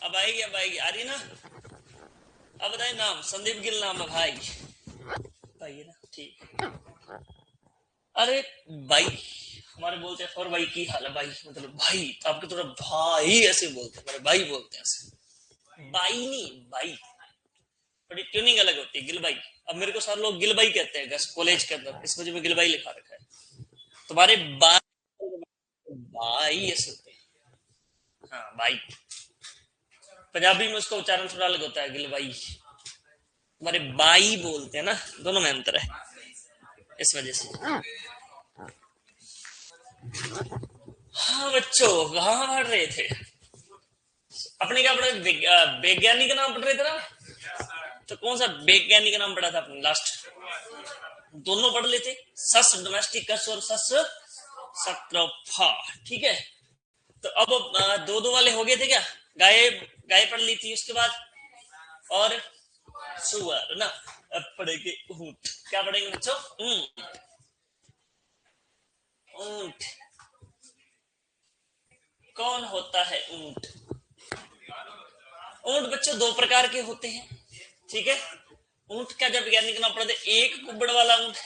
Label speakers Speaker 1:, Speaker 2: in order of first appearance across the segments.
Speaker 1: अब आएगी आ रही ना। अब बताए नाम, संदीप गिल नाम है भाई। भाई ना, ठीक। अरे भाई, हमारे बोलते हैं और भाई की हाल है भाई, मतलब भाई आपके थोड़ा भाई ऐसे बोलते हैं, हमारे भाई बोलते हैं ऐसे, भाई नहीं भाई, बड़ी ट्यूनिंग अलग होती है। गिल भाई, अब मेरे को सारे लोग गिल भाई कहते हैं कॉलेज के अंदर, इस वजह में गिल भाई लिखा रखा है। तुम्हारे भाई भाई ऐसे होते हैं। हाँ भाई, पंजाबी में उसका उच्चारण थोड़ा अलग होता है, गिल भाई। तुम्हारे बाई बोलते हैं ना, दोनों में अंतर है इस वजह से। हाँ बच्चों, कहाँ पढ़ रहे थे अपने? क्या पढ़े? वैज्ञानिक का नाम पढ़ रहे थे ना। तो कौन सा वैज्ञानिक का नाम पढ़ा था आपने लास्ट? दोनों पढ़ लेते, सस डोमेस्टिकस और सस सक्रोफा। ठीक है, तो अब दो दो वाले हो गए थे क्या? गाय, गाय पढ़ ली थी, उसके बाद और सुअर ना। अब पढ़ेंगे ऊंट। क्या पढ़ेंगे बच्चों? ऊंट। ऊंट कौन होता है ऊंट? ऊंट बच्चों दो प्रकार के होते हैं, ठीक है। ऊंट का जब वैज्ञानिक नाम पढ़ते, एक कुबड़ वाला ऊंट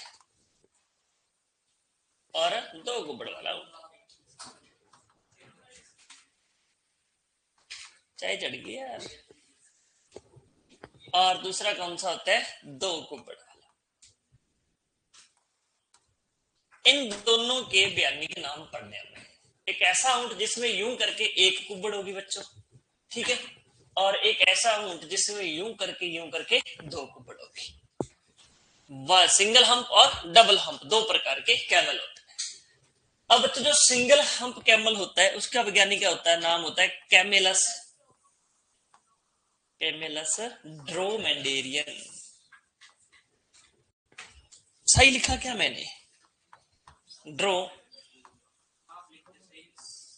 Speaker 1: और दो कुबड़ वाला ऊंट। चाय चढ़ गई यार। और दूसरा कौन सा होता है? दो कुबड़ वाला। इन दोनों के वैज्ञानिक नाम पढ़ने में, एक ऐसा ऊंट जिसमें यूं करके एक कुबड़ होगी बच्चों, ठीक है, और एक ऐसा ऊंट जिसमें यूं करके दो कुबड़ होगी। वह सिंगल हम्प और डबल हम्प दो प्रकार के कैमल होते हैं। अब बच्चों जो सिंगल हम्प कैमल होता है उसका वैज्ञानिक क्या होता है? नाम होता है कैमेलस, कैमेलस ड्रोमेंडेरियन। सही लिखा क्या मैंने? ड्रो,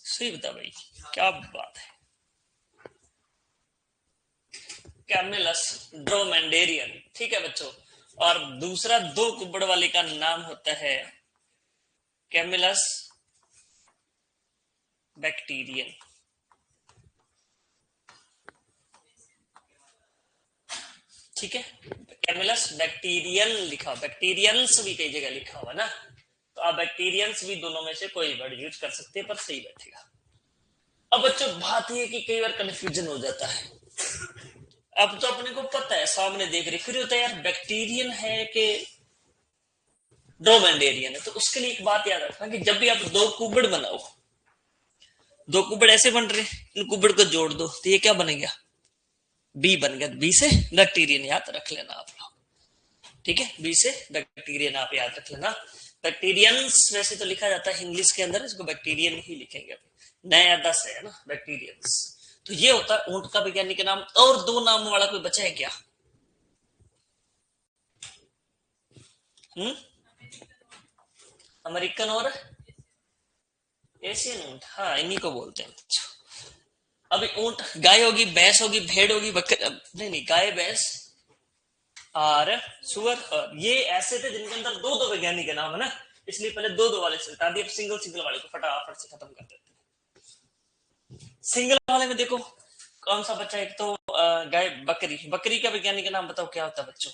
Speaker 1: सही बता भाई, क्या बात है। कैमेलस ड्रोमेंडेरियन, ठीक है बच्चों। और दूसरा दो कुबड़ वाले का नाम होता है कैमेलस बैक्टीरियन। ठीक है, कैमिलस बैक्टीरियन लिखा, बैक्टीरियंस भी कई जगह लिखा हुआ ना, तो आप बैक्टीरियंस भी दोनों में से कोई वर्ड यूज कर सकते हैं, पर सही बैठेगा। अब बच्चों बात यह कि कई बार कंफ्यूजन हो जाता है। अब तो अपने को पता है, सामने देख रहे, फिर होता है यार बैक्टीरियन है कि ड्रोमेंडेरियन है। तो उसके लिए एक बात याद रखना कि जब भी आप दो कुबड़ बनाओ, दो कुबड़ ऐसे बन रहे, इन कुबड़ को जोड़ दो तो ये क्या बनेगा? बी बन गया। बी से बैक्टीरियन याद रख लेना आप लोग, ठीक है। बी से बैक्टीरियन आप याद रख लेना। बैक्टीरियंस वैसे तो लिखा जाता है इंग्लिश के अंदर, इसको बैक्टीरियन ही लिखेंगे अभी, नया 10 है ना बैक्टीरियंस। तो ये होता है ऊंट का वैज्ञानिक नाम। और दो नाम वाला कोई बचा है क्या? अमेरिकन और एशियन ऊंट, हाँ इन्हीं को बोलते हैं। अभी ऊंट, गाय होगी, भैंस होगी, भेड़ होगी, बकरी, नहीं गाय, भैंस और सुअर, और ये ऐसे थे जिनके अंदर दो दो वैज्ञानिक के नाम है ना, इसलिए पहले दो दो वाले से बता दिए, सिंगल सिंगल वाले को फटाफट से खत्म कर देते। सिंगल वाले में देखो कौन सा बच्चा, एक तो गाय, बकरी। बकरी का वैज्ञानिक नाम बताओ क्या होता है बच्चों?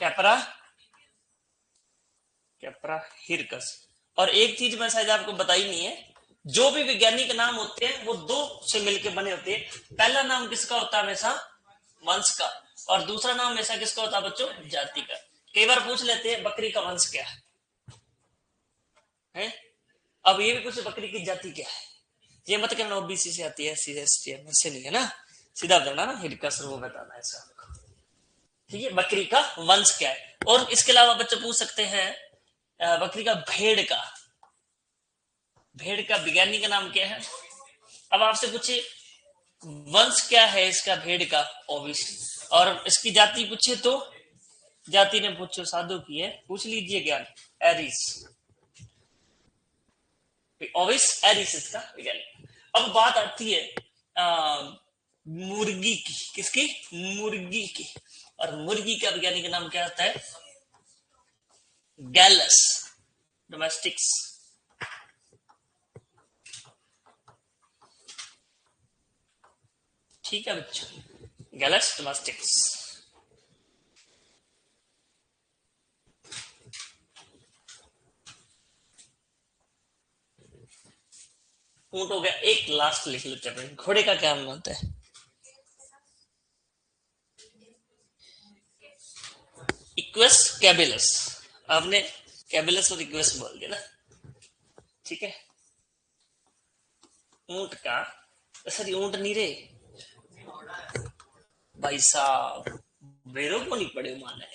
Speaker 1: कैपरा, कैपरा हिरकस। और एक चीज मैं शायद आपको बताई नहीं है, जो भी वैज्ञानिक नाम होते हैं वो दो से मिलकर बने होते हैं। पहला नाम किसका होता है हमेशा? वंश का। और दूसरा नाम हमेशा किसका होता है बच्चों? जाति का। कई बार पूछ लेते हैं बकरी का वंश क्या है? अब ये भी कुछ, बकरी की जाति क्या है? ये मत करना ओबीसी से आती है, एससी एसटी से नहीं है ना, सीधा बताना ना, हिरकस वो बताना ऐसा। ठीक है, बकरी का वंश क्या है। और इसके अलावा बच्चे पूछ सकते हैं बकरी का, भेड़ का, भेड़ का वैज्ञानिक का नाम क्या है? अब आपसे पूछे वंश क्या है इसका भेड़ का, ओबियसली, और इसकी जाति पूछे तो जाति ने पूछो साधु की है, पूछ लीजिए ज्ञान, एरिस, ओविस एरिस इसका वैज्ञानिक। अब बात आती है मुर्गी की, किसकी? मुर्गी की। और मुर्गी का वैज्ञानिक नाम क्या होता है? गैलस डोमेस्टिक्स। ठीक है बच्चों, गैलस डोमेस्टिक्स। ऊंट हो गया। एक लास्ट लिख लो चैप्टर, घोड़े का क्या नाम होता है? इक्वेस कैबिलस। आपने कैबिलस और इक्वेस बोल दिया ना, ठीक है। ऊंट का, सर ऊंट नहीं रे भाई साहब, वेरों को नहीं पड़े माने।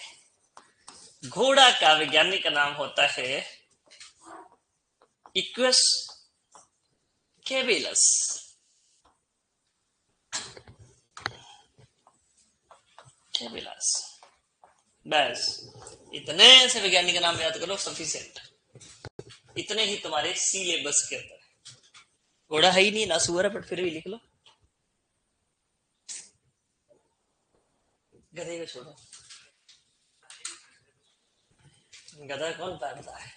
Speaker 1: घोड़ा का वैज्ञानिक नाम होता है इक्वेस कैबिलस। कैबिलस, बस इतने से वैज्ञानिक का नाम याद करो, सफिशिएंट। इतने ही तुम्हारे सिलेबस के अंदर। घोड़ा है ही नहीं ना, सुअर है, बट फिर भी लिख लो। गधे को छोड़ो, गधा कौन पैदा है?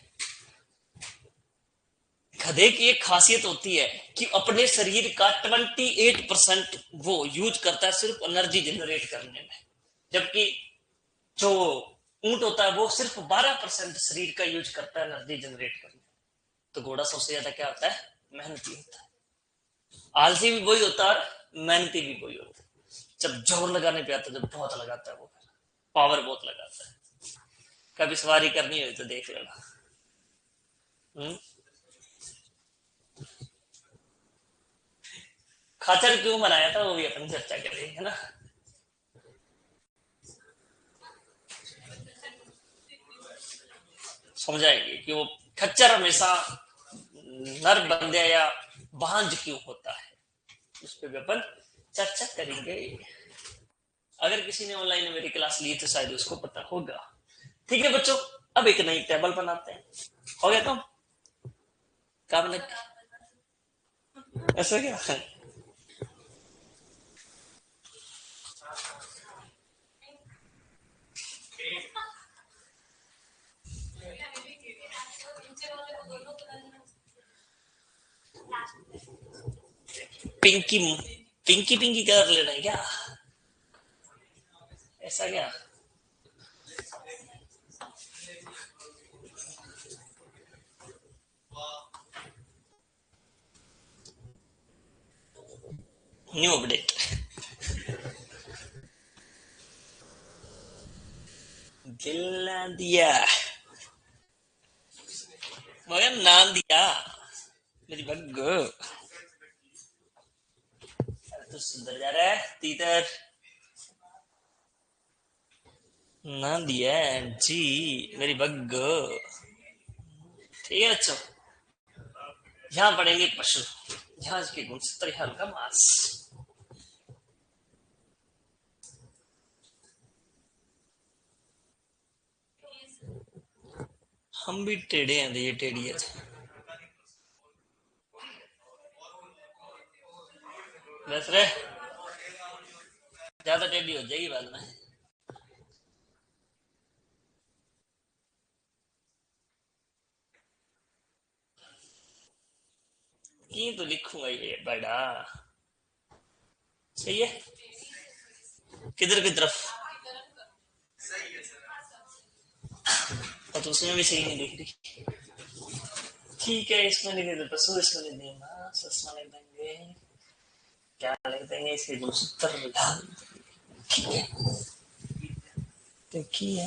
Speaker 1: गधे की एक खासियत होती है कि अपने शरीर का 28% वो यूज करता है सिर्फ एनर्जी जनरेट करने में, जबकि जो ऊंट होता है वो सिर्फ 12% शरीर का यूज करता है एनर्जी जनरेट करने। तो घोड़ा सबसे ज्यादा क्या होता है? मेहनती होता है। आलसी भी वही होता है, मेहनती भी वही होता है। जब जोर लगाने पे आता है, जब बहुत लगाता है वो, पावर बहुत लगाता है। कभी सवारी करनी हो तो देख लेना। खाचर क्यों बनाया था वो भी अपन चर्चा करेंगे ना। समझाएंगे कि वो खच्चर हमेशा नर बंदे या बांझ क्यों होता है, उस पर भी अपन चर्चा करेंगे। अगर किसी ने ऑनलाइन मेरी क्लास ली तो शायद उसको पता होगा। ठीक है बच्चों, अब एक नई टेबल बनाते हैं। हो गया काम? काम लग ऐसा क्या? पिंकी पिंकी पिंकी कर लेना है क्या? ऐसा क्या? New update. दिल ना दिया मगर नाम दिया मेरी बग्गो। तो सुंदर जा रहा है तीतर। ना दिया जी मेरी बग्गो। ठीक है बच्चों, यहाँ पढ़ेंगे पशु, जहाज के गुणसूत्र, हल्का मास। हम भी टेढ़े हैं, ये टेढ़ी है बस रे, ज्यादा टेढ़ी हो जाएगी बाद में। ये तो लिखूंगा ये बड़ा सही है। किधर की तरफ? और तो उसमें भी सही नहीं दिख रही। ठीक है, इसमें लिख देते पशु, इसमें लिख देंगे मांस, इसमें लिख देंगे क्या लिख देंगे, इसके गुणसूत्र विधान। ठीक है, देखिए।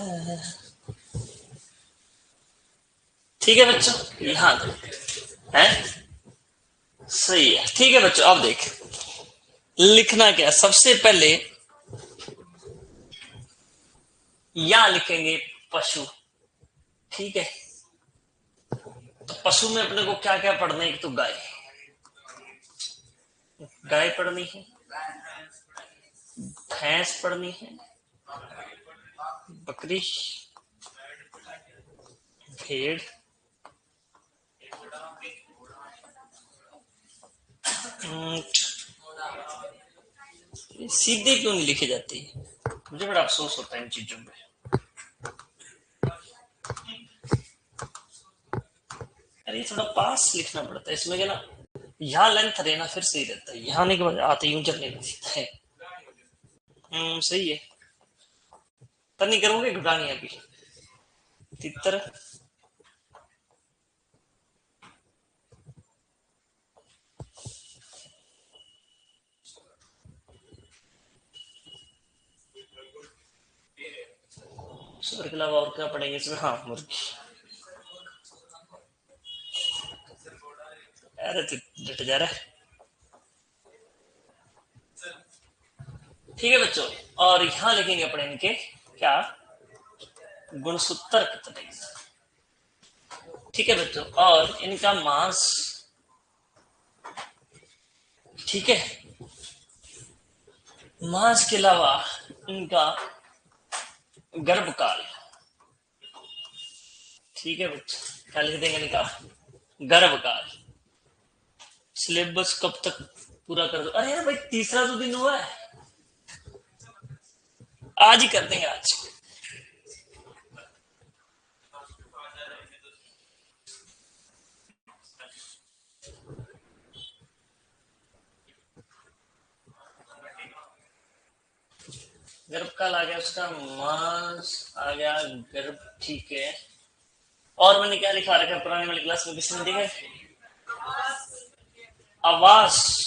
Speaker 1: ठीक है बच्चों, यहाँ है सही है। ठीक है बच्चों, अब देख लिखना क्या, सबसे पहले यहां लिखेंगे पशु। ठीक है, तो पशु में अपने को क्या क्या पढ़ना है? एक तो गाय, गाय पढ़नी है, भैंस पढ़नी है, बकरी, भेड़, ऊंट। सीधे क्यों नहीं लिखे जाती? मुझे बड़ा अफसोस होता है इन चीजों पे। अरे थोड़ा पास लिखना पड़ता है इसमें, क्या ना यहाँ लेंथ रहना फिर सही रहता है, यहाँ आने के बाद आते यूं चलने लगता है। सही है। तनी करोगे घुटानी अभी तितर। सुअर के अलावा और क्या पढ़ेंगे इसमें? हाँ, मुर्गी। अरे डट जा रहा है। ठीक है बच्चों, और यहाँ लिखेंगे अपने इनके क्या गुणसूत्र कितने। ठीक है बच्चों, और इनका मास। ठीक है, मास के अलावा इनका गर्भकाल। ठीक है बच्चों, क्या लिख देंगे इनका गर्भकाल। सिलेबस कब तक पूरा कर दो? अरे यार भाई, तीसरा तो दिन हुआ है, आज ही कर देंगे आज। गर्भकाल आ गया, उसका मास आ गया, गर्भ। ठीक है, और मैंने क्या लिखा रखा पुराने वाली क्लास में, किसने देखा? आवास।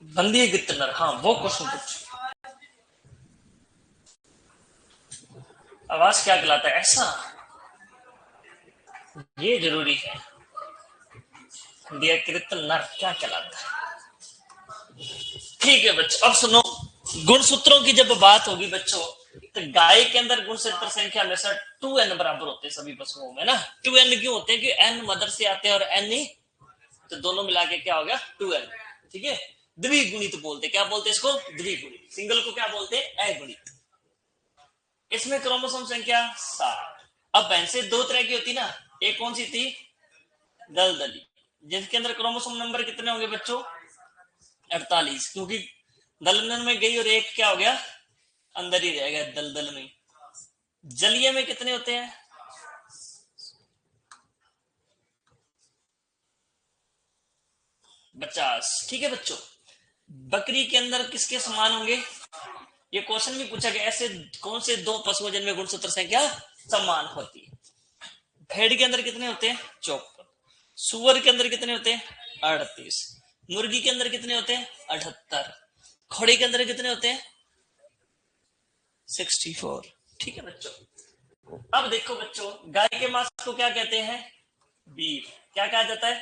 Speaker 1: बंदी कितनर, हाँ वो क्वेश्चन पूछ। आवास क्या कहलाता है ऐसा, ये जरूरी है। दिया नर क्या कहलाता है। ठीक है बच्चों, अब सुनो, गुणसूत्रों की जब बात होगी बच्चों, तो गाय के अंदर गुणसूत्र संख्या हमेशा 2n बराबर होते हैं सभी पशुओं में ना। 2n क्यों होते हैं? कि n मदर से आते हैं और n ही, तो दोनों मिला के क्या हो गया 2n। ठीक है, द्विगुणित बोलते, क्या बोलते हैं इसको? द्विगुणित। सिंगल को क्या बोलते हैं? अगुणित। इसमें क्रोमोसोम संख्या 7। अब भैंसे दो तरह की होती ना, एक कौन सी थी? दलदली, जिसके अंदर क्रोमोसोम नंबर कितने होंगे बच्चों? 48, क्योंकि दलदल में गई और एक क्या हो गया अंदर ही रह गया दलदल में। जलीय में कितने होते हैं? 50। ठीक है बच्चों, बकरी के अंदर किसके समान होंगे? ये क्वेश्चन भी पूछा गया, ऐसे कौन से दो पशु जिनमें गुणसूत्र संख्या समान होती है? भेड़ के अंदर कितने होते हैं? 54। सुअर के अंदर कितने होते हैं? 38। मुर्गी के अंदर कितने होते हैं? 78। घोड़े के अंदर कितने होते हैं? 64। ठीक है बच्चों, अब देखो बच्चों, गाय के मांस को क्या कहते हैं? बीफ। क्या कहा जाता है?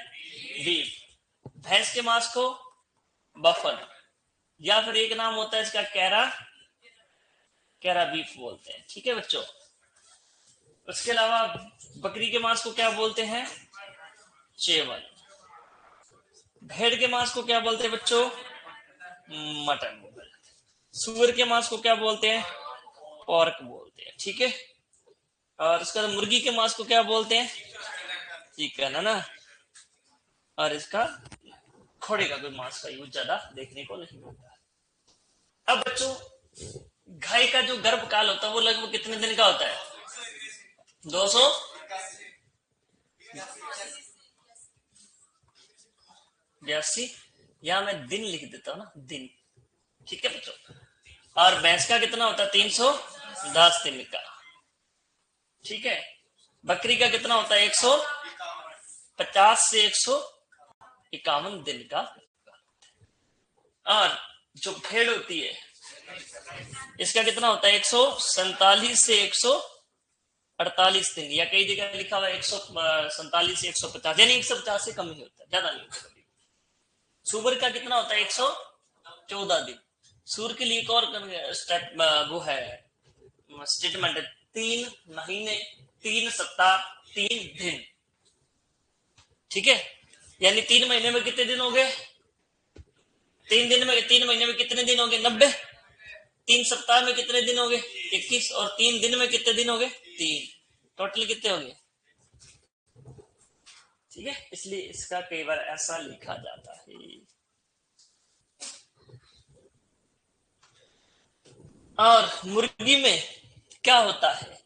Speaker 1: बीफ। भैंस के मांस को बफल, या फिर एक नाम होता है इसका कैरा, कैरा बीफ बोलते हैं। ठीक है बच्चों, उसके अलावा बकरी के मांस को क्या बोलते हैं? चेवल। भेड़ के मांस को क्या बोलते हैं बच्चों? मटन। सुअर के मांस को क्या बोलते हैं? पोर्क बोलते हैं। ठीक है, और उसका मुर्गी के मांस को क्या बोलते हैं? चिकन, है ना। और इसका घोड़े का कोई मांस का यूज ज्यादा देखने को नहीं मिलता। अब बच्चों, गाय का जो गर्भकाल होता है वो लगभग कितने दिन का होता है? 200। बयासी, यहां मैं दिन लिख देता हूँ ना, दिन। ठीक है बच्चों, और भैंस का कितना होता है? 310 दिन का। ठीक है, बकरी का कितना होता है? 150 से 151 दिन का। और जो भेड़ होती है इसका कितना होता है? 147 से 148 दिन, या कई जगह लिखा हुआ है 147 से 150, यानी 150 से कम ही होता है, ज्यादा नहीं होता। सुअर का कितना होता है? 114 दिन। सूर के लिए एक और स्टेप वो है, स्टेटमेंट है, 3 महीने 3 सप्ताह 3 दिन। ठीक है, यानी 3 महीने में कितने दिन हो गए? 3 दिन में, 3 महीने में कितने दिन हो गए? 90। 3 सप्ताह में कितने दिन हो गए? 21। और 3 दिन में कितने दिन हो गए? 3। टोटल कितने हो गए? ठीक है, इसलिए इसका कई बार ऐसा लिखा जाता है। और मुर्गी में क्या होता है?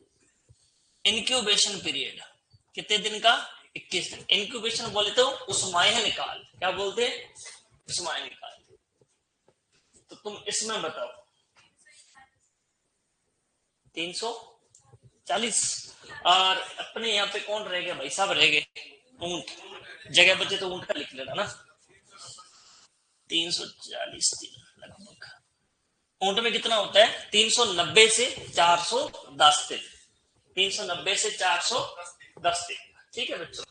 Speaker 1: इंक्यूबेशन पीरियड कितने दिन का? 21 दिन। इंक्यूबेशन बोले तो उस्मायन काल, क्या बोलते हैं? उस्मायन काल। तुम इसमें बताओ 340। और अपने यहाँ पे कौन रह गया भाई साहब, रह गए ऊंट, जगह बचे तो ऊंट का लिख लेना ना। 340 लगभग ऊंट में कितना होता है, 390 से 410 दिन, 390 से 410 दिन। ठीक है बच्चों,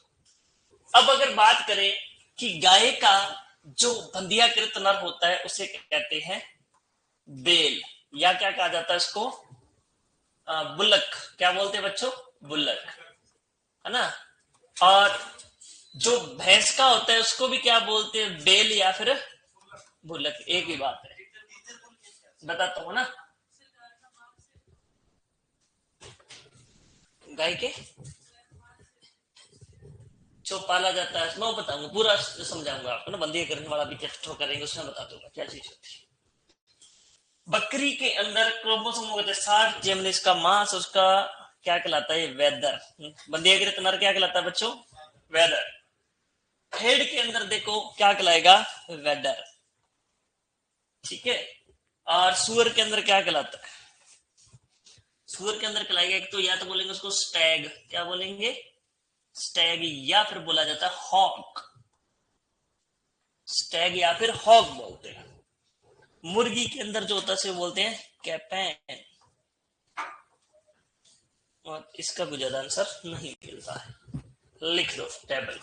Speaker 1: अब अगर बात करें कि गाय का जो बंधियाकृत नर होता है उसे कहते हैं बेल, या क्या कहा जाता है इसको, बुल्लक। क्या बोलते हैं बच्चों, बुल्लक, है ना। और जो भैंस का होता है उसको भी क्या बोलते हैं, बेल या फिर बुल्लक, एक ही बात है, बताता हूँ ना। गाय के जो पाला जाता है, मैं बताऊंगा पूरा, समझाऊंगा आपको ना, बंदी करने वाला भी टेस्ट करेंगे उसमें बता दूंगा क्या चीज होती है। बकरी के अंदर क्रोमोसोम होते हैं 60, जेमन इसका मांस उसका क्या कहलाता है, वेदर। बंधियाकृत नर क्या कहलाता है बच्चों, वेदर। भेड़ के अंदर देखो क्या कहलाएगा, वेदर। ठीक है, और सुअर के अंदर क्या कहलाता है, सुअर के अंदर कहलाएगा एक तो, या तो बोलेंगे उसको स्टैग, क्या बोलेंगे, स्टैग, या फिर बोला जाता है हॉक, स्टैग या फिर हॉक बोलते हैं। मुर्गी के अंदर जो होता है उसे बोलते हैं कैपेन, और इसका कोई ज्यादा आंसर नहीं मिलता है, लिख दो टेबल।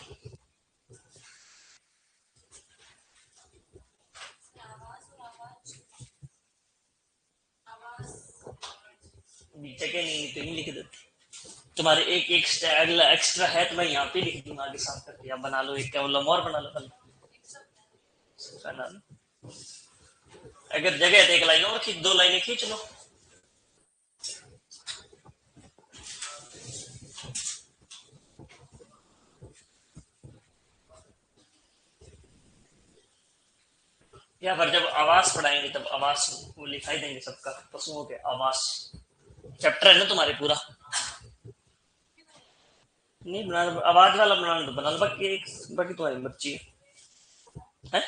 Speaker 1: जगह नहीं तो नहीं लिख देते, तुम्हारे एक एक एक्स्ट्रा है तो मैं यहाँ पे लिख दूंगा आगे साफ करके, या बना लो एक कॉलम और बना लो, बना लो। अगर जगह है तो एक लाइन और खींच, दो लाइनें खींच लो। या फिर जब आवास पढ़ाएंगे तब आवास वो लिखाई देंगे सबका, पशुओं के आवास चैप्टर है ना तुम्हारे पूरा। नहीं बनाना, आवाज वाला बनाना तो बना लो, बाकी तुम्हारी मर्जी है।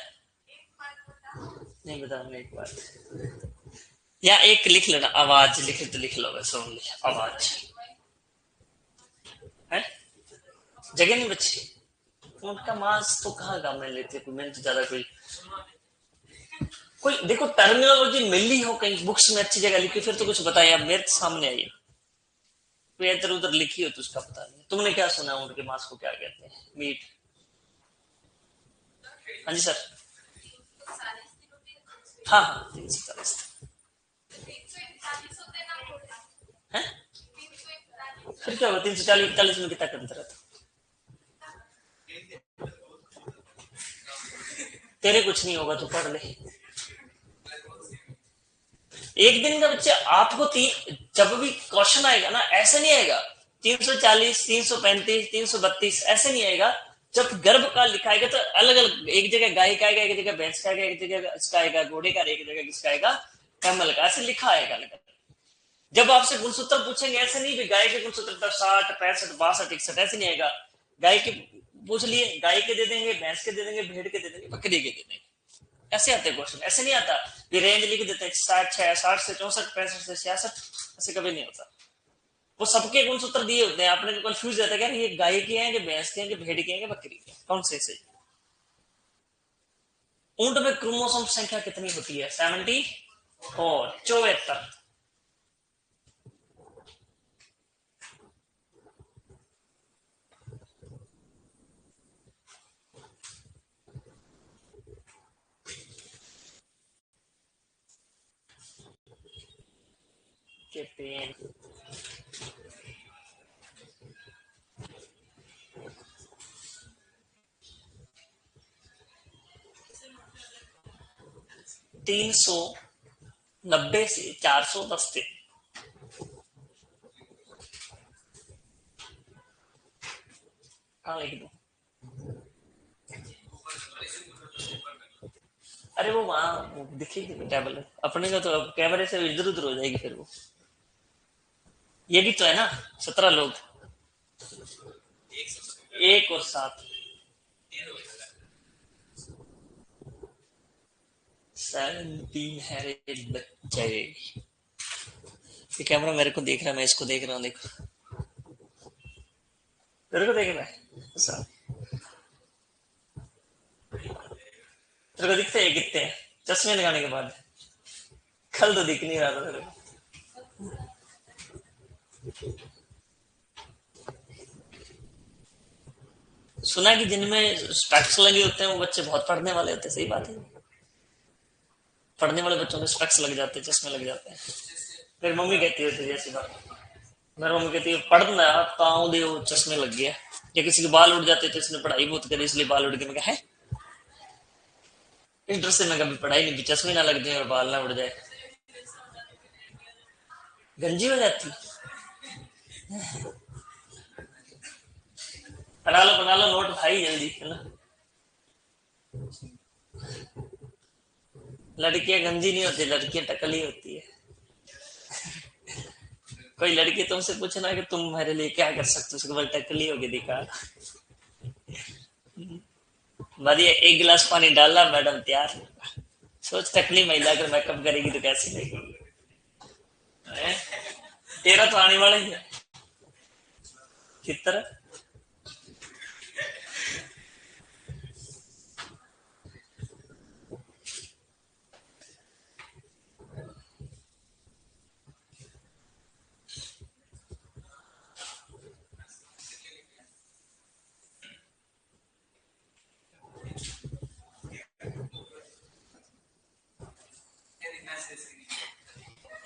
Speaker 1: नहीं बताना एक बात, या एक लिख लेना आवाज, लिखे तो लिख लो वैसे ओनली आवाज है, जगह नहीं बची। उनका मांस तो कहाँ काम में लेते, कोई मैंने तो ज्यादा कोई देखो टर्मिनोलॉजी मिल ली हो कहीं बुक्स में अच्छी जगह लिखी, फिर तो कुछ बताया, अब मेरे सामने आई कोई इधर उधर लिखी हो तो उसका पता नहीं। तुमने क्या सुना ऊंट के मांस को क्या कहते हैं, मीट। हाँ जी सर, हाँ हाँ 340 है। फिर क्या होगा, 340 में कितना अंतर है, तेरे कुछ नहीं होगा तो पढ़ ले। एक दिन का बच्चे आपको जब भी क्वेश्चन आएगा ना ऐसे नहीं आएगा 340, 335, 332 ऐसे नहीं आएगा। जब गर्भ काल लिखाएगा तो अलग अलग, एक जगह गाय का आएगा, एक जगह भैंस का आएगा, एक जगह इसका आएगा घोड़े का, एक जगह किसका आएगा कैमल का, ऐसे लिखा आएगा। जब आपसे गुणसूत्र पूछेंगे ऐसे नहीं भी गाय के गुणसूत्र 60, 65, 62, 61 ऐसे नहीं आएगा। गाय के पूछ लिए, गाय के दे देंगे, भैंस के दे देंगे, भेड़ के दे देंगे, बकरी के दे देंगे, ऐसे आते क्वेश्चन। ऐसे नहीं आता ये रेंज लिख देते 60 से 64, 65 से 66, ऐसे कभी नहीं होता। वो सबके गुणसूत्र दिए होते हैं, आपने तो कंफ्यूज रहता है ये गाय के हैं कि भैंस के हैं कि भेड़ के हैं कि बकरी के, कौन से सही। ऊंट में क्रोमोसोम संख्या कितनी होती है, 74, 74। के पेन 390 से 410 दिन। हाँ लिख दो, अरे वो वहां दिखेगी टेबल अपने का, तो कैमरे से इधर उधर हो जाएगी फिर वो। ये भी तो है ना 17 लोग, 1 और 7, तीन है रे बच्चे। ये कैमरा मेरे को देख रहा है, मैं इसको देख रहा हूँ। देखो, तेरे को देख रहा है। अच्छा, तेरे को दिखते हैं कितने हैं चश्मे लगाने के बाद? कल तो दिख नहीं रहा था तेरे को। सुना कि जिनमें स्पेक्स लगे होते हैं वो बच्चे बहुत पढ़ने वाले होते हैं। सही बात है? पढ़ने वाले बच्चों को स्पेक्स लग जाते हैं, चश्मे लग जाते हैं। मेरी मम्मी कहती होती है ऐसी बात। मेरी मम्मी कहती है पढ़ना पाँव दे वो चश्मे लग गया, या किसी के बाल उड़ जाते तो इसने पढ़ाई बहुत करी इसलिए बाल उड़ गए। मैं कहा है इंटर से मैं कभी पढ़ाई नहीं की, चश्मे ना लग जाए और बाल ना उड़ जाए। गंजी हो जाती। बना लो नोट भाई जल्दी, है ना। लड़कियां गंजी नहीं होती, लड़कियां टकली होती है। कोई लड़की तुमसे पूछना कि तुम मेरे लिए क्या कर सकते हो, उसके बाद टकली होगी दिखा। बढ़िया, एक गिलास पानी डाला मैडम तैयार। सोच टकली महिला अगर मेकअप करेगी तो कैसे लगेगी? हैं? तेरा तो आने वाला ही है। किस तरह?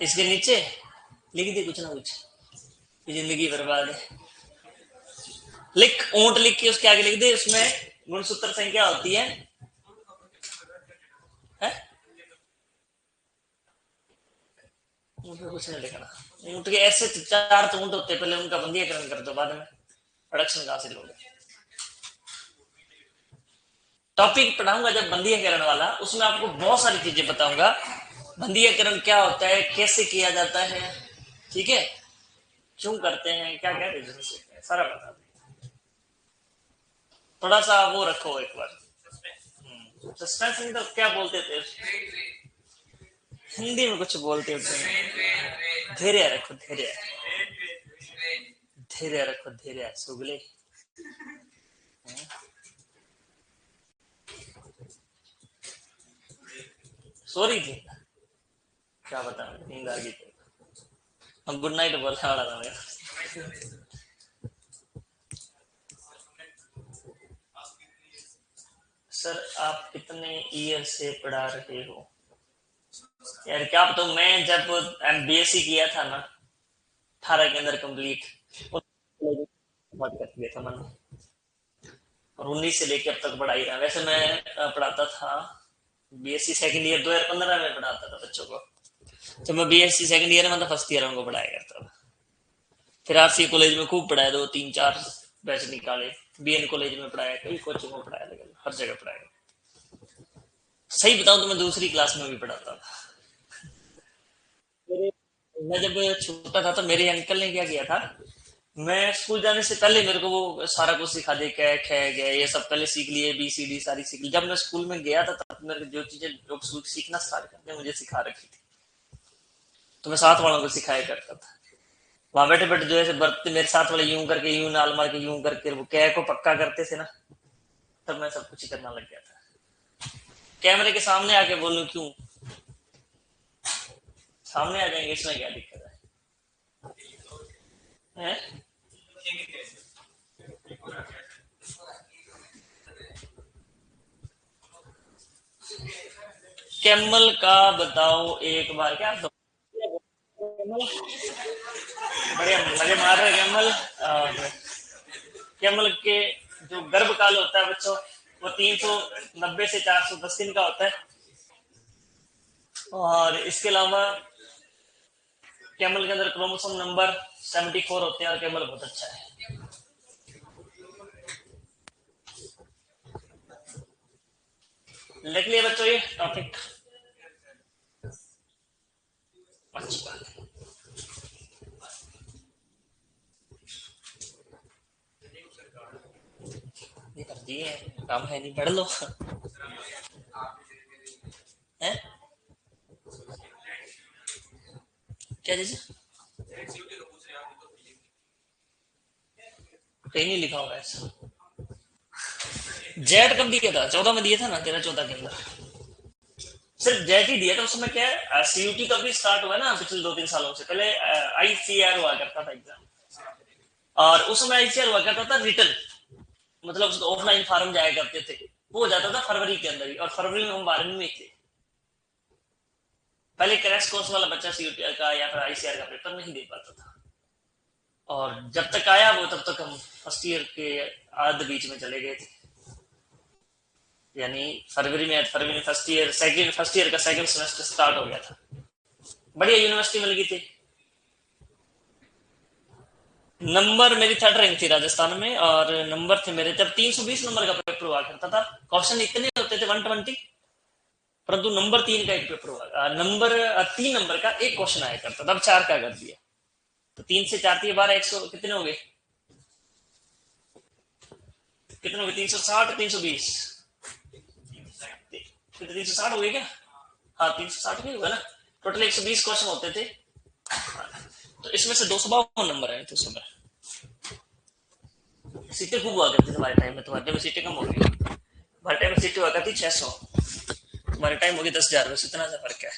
Speaker 1: इसके नीचे लिख दे कुछ ना कुछ, ये जिंदगी बर्बाद है। लिख, ऊंट लिख के उसके आगे लिख दे, उसमें गुणसूत्र संख्या होती है, है? ऊंट में कुछ नहीं लिखना। ऊंट के ऐसे चार तो ऊंट होते हैं, पहले उनका बंदीकरण कर दो, बाद में प्रोडक्शन कहां से लोगे। टॉपिक पढ़ाऊंगा जब बंदीकरण वाला, उसमें आपको बहुत सारी चीजें बताऊंगा। बंदीकरण क्या होता है, कैसे किया जाता है, ठीक है, क्यों करते हैं, क्या क्या रीजन है, सारा बता दें। थोड़ा सा वो रखो एक बार। सस्पेंस नहीं तो क्या बोलते थे, हिंदी में कुछ बोलते होते। धैर्य रखो, धैर्य, धैर्य रखो, धैर्य सुगले। सॉरी थी, क्या बता, नींद आ गई थी। हम गुड नाइट बोलने वाला था मेरा। सर आप कितने ईयर से पढ़ा रहे हो? यार क्या बताऊं, मैं जब बीएससी किया था ना 18 के अंदर कंप्लीट, बात कर दिया था मैंने, और 19 से लेकर अब तक पढ़ाई रहा। वैसे मैं पढ़ाता था बीएससी सेकंड ईयर 2015 में पढ़ाता था बच्चों को। तो मैं बीएससी सेकंड ईयर में था, फर्स्ट ईयर उनको पढ़ाया करता था। फिर आरसी कॉलेज में खूब पढ़ाया, 2 3 4 बैच निकाले। बीएन कॉलेज में पढ़ाया, कई कोचिंग में पढ़ाया, लगे हर जगह पढ़ाया। सही बताऊं तो मैं दूसरी क्लास में भी पढ़ाता था। मेरे मैं जब छोटा था तो मेरे अंकल ने क्या किया था, मैं स्कूल जाने से पहले मेरे को वो सारा कुछ सिखा दे, कै खे गए ये सब पहले सीख लिए, बी सी डी सारी सीख ली। जब मैं स्कूल में गया था तब मेरे को जो चीजें लोग सीखना स्टार्ट करते मुझे सिखा रखी थी, तो मैं साथ वालों को सिखाया करता था। वहां बैठे बैठे जो है बर्तते मेरे साथ वाले यूं करके, यूं नाल मार के, यूं करके वो कै को पक्का करते थे ना, तब मैं सब कुछ करना लग गया था। कैमरे के सामने आके बोलूं क्यों, सामने आ जाएंगे, इसमें क्या दिक्कत है? कैमल का बताओ एक बार, क्या तो बढ़िया मजे मार रहे कैमल। कैमल के जो गर्भ काल होता है बच्चों, वो 390 से 410 दिन का होता है। और इसके अलावा कैमल के अंदर क्रोमोसोम नंबर 74 होते हैं, और कैमल बहुत अच्छा है। लिख लिया बच्चों ये टॉपिक? अच्छी बात है। ये कर दिए, काम है नहीं, पढ़ लो। है क्या चीज? कहीं नहीं लिखा हुआ ऐसा। जेट कब दिया था? 14 में दिया था ना, 13-14 के अंदर सिर्फ जेट ही दिया था। उसमें क्या है, सीयूटी तो अभी स्टार्ट हुआ है ना पिछले 2-3 सालों से। पहले आईसीआर हुआ करता था एग्जाम, और उस समय आईसीआर हुआ करता था रिटर्न, मतलब उसको ऑफलाइन फार्म जाया करते थे। वो हो जाता था फरवरी के अंदर ही, और फरवरी में हम 12वीं में थे। पहले क्रैश कोर्स वाला बच्चा सीयूटी का या फिर आईसीआर का पेपर नहीं दे पाता था, और जब तक आया वो तब तक हम फर्स्ट ईयर के आध बीच में चले गए थे। यानी फरवरी में फर्स्ट ईयर का सेकंड सेमेस्टर स्टार्ट हो गया था। बढ़िया यूनिवर्सिटी मिल गई थी। नंबर मेरी थर्ड रैंक थी राजस्थान में, और नंबर थे मेरे जब 320 नंबर का पेपर हुआ करता था। क्वेश्चन इतने होते थे 120, परंतु नंबर 3 का एक पेपर हुआ, नंबर 3 नंबर का एक क्वेश्चन आया करता था। अब 4 का कर दिया, तो 3 से 4 थी 12, 100 कितने हो गए? कितने हो गए? 360, 320, 360 हो गए क्या? हाँ 360 भी होगा ना। टोटल 120 क्वेश्चन होते थे, तो इसमें से 252 नंबर आए थे सुबह। सीटें खूब हुआ करती थी हमारे टाइम में, तुम्हारे टाइम में सीटें कम हो गई। हमारे टाइम में सीटें हुआ करती 600, तुम्हारे टाइम होगी 10,000, बस इतना सा फर्क है।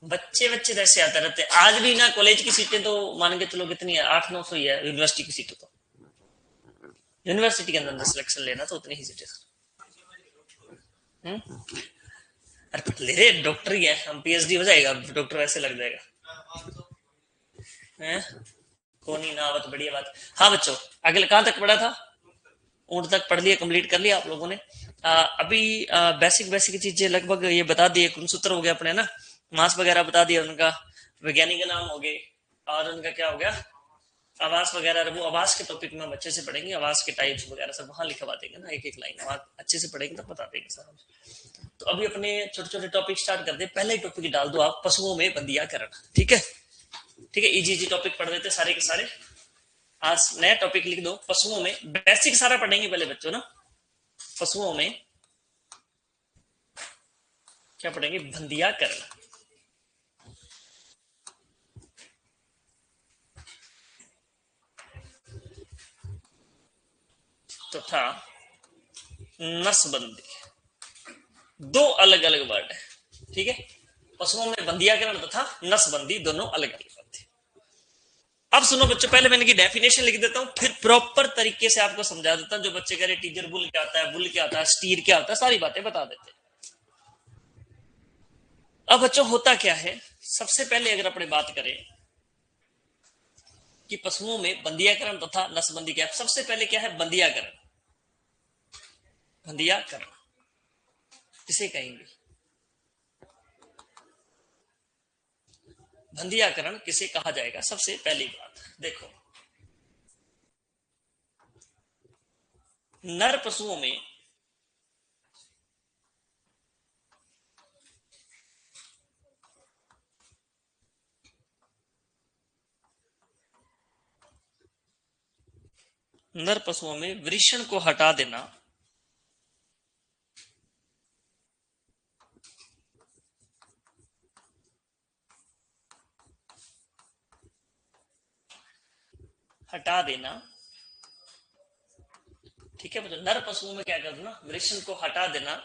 Speaker 1: बच्चे बच्चे ऐसे आते रहते हैं। आज भी ना कॉलेज की सीटें तो मान के चलो कितनी है, 800-900 ही है। यूनिवर्सिटी की सीटें तो, यूनिवर्सिटी के अंदर सिलेक्शन लेना तो उतनी ही सीटें। अरे ले रहे डॉक्टर ही है, हम पीएचडी हो जाएगा डॉक्टर वैसे लग जाएगा है। कोनी ना आवत, बढ़िया बात। हाँ बच्चों, अगले कहाँ तक पढ़ा था? ऊंट तक पढ़ लिया, कंप्लीट कर लिया आप लोगों ने। अभी बेसिक बेसिक चीजें लगभग ये बता दिए। गुणसूत्र हो गया अपने ना, मास वगैरह बता दिया उनका, वैज्ञानिक नाम हो गए, और उनका क्या हो गया, आवास वगैरह। वो आवास के टॉपिक में हम अच्छे से पढ़ेंगे, आवास के टाइप्स वगैरह सब वहां लिखवा देंगे ना, एक एक लाइन वहां अच्छे से पढ़ेंगे तो बता देंगे सर। तो अभी अपने छोटे छोटे टॉपिक स्टार्ट कर दे। पहले टॉपिक डाल दो आप, पशुओं में बंदियाकरण। ठीक है, ठीक है, इजी इजी टॉपिक पढ़ देते सारे के सारे। आज नया टॉपिक लिख दो, पशुओं में। बेसिक सारा पढ़ेंगे पहले बच्चों ना। पशुओं में क्या पढ़ेंगे? बंदियाकरण। तथा नसबंदी, दो अलग अलग वर्ड है। ठीक है, पशुओं में बंदियाकरण तथा नसबंदी दोनों अलग अलग वर्ड थे। अब सुनो बच्चों, पहले मैंने की डेफिनेशन लिख देता हूं, फिर प्रॉपर तरीके से आपको समझा देता हूं। जो बच्चे कह रहे टीचर बुल क्या होता है, बुल क्या होता है, स्टीर क्या होता है, सारी बातें बता देते हैं। अब बच्चों होता क्या है, सबसे पहले अगर अपने बात करें कि पशुओं में बंदियाकरण तथा नसबंदी क्या है, सबसे पहले क्या है बंदियाकरण। बंदियाकरण किसे कहेंगे? बंदियाकरण किसे कहा जाएगा? सबसे पहली बात देखो, नर पशुओं में नर पशुओं में वृषण को हटा देना हटा देना ठीक है, मतलब नर पशुओं में क्या कर देना, वृषण को हटा देना,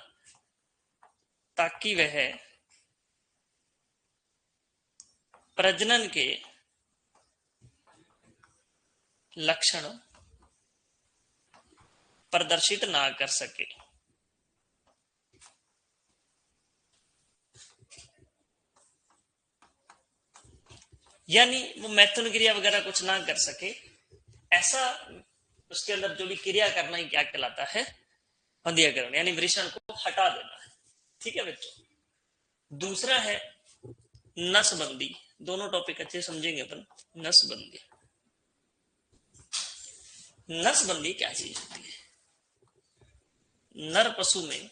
Speaker 1: ताकि वह प्रजनन के लक्षण प्रदर्शित ना कर सके। यानी वो मैथुन क्रिया वगैरह कुछ ना कर सके, ऐसा उसके अंदर जो भी क्रिया करना ही क्या कहलाता है? बंदियाकरण, यानी वृषण को हटा देना है। ठीक है बच्चों, दूसरा है नसबंदी। दोनों टॉपिक अच्छे समझेंगे अपन। नसबंदी, नसबंदी क्या चीज होती है? नर पशु में,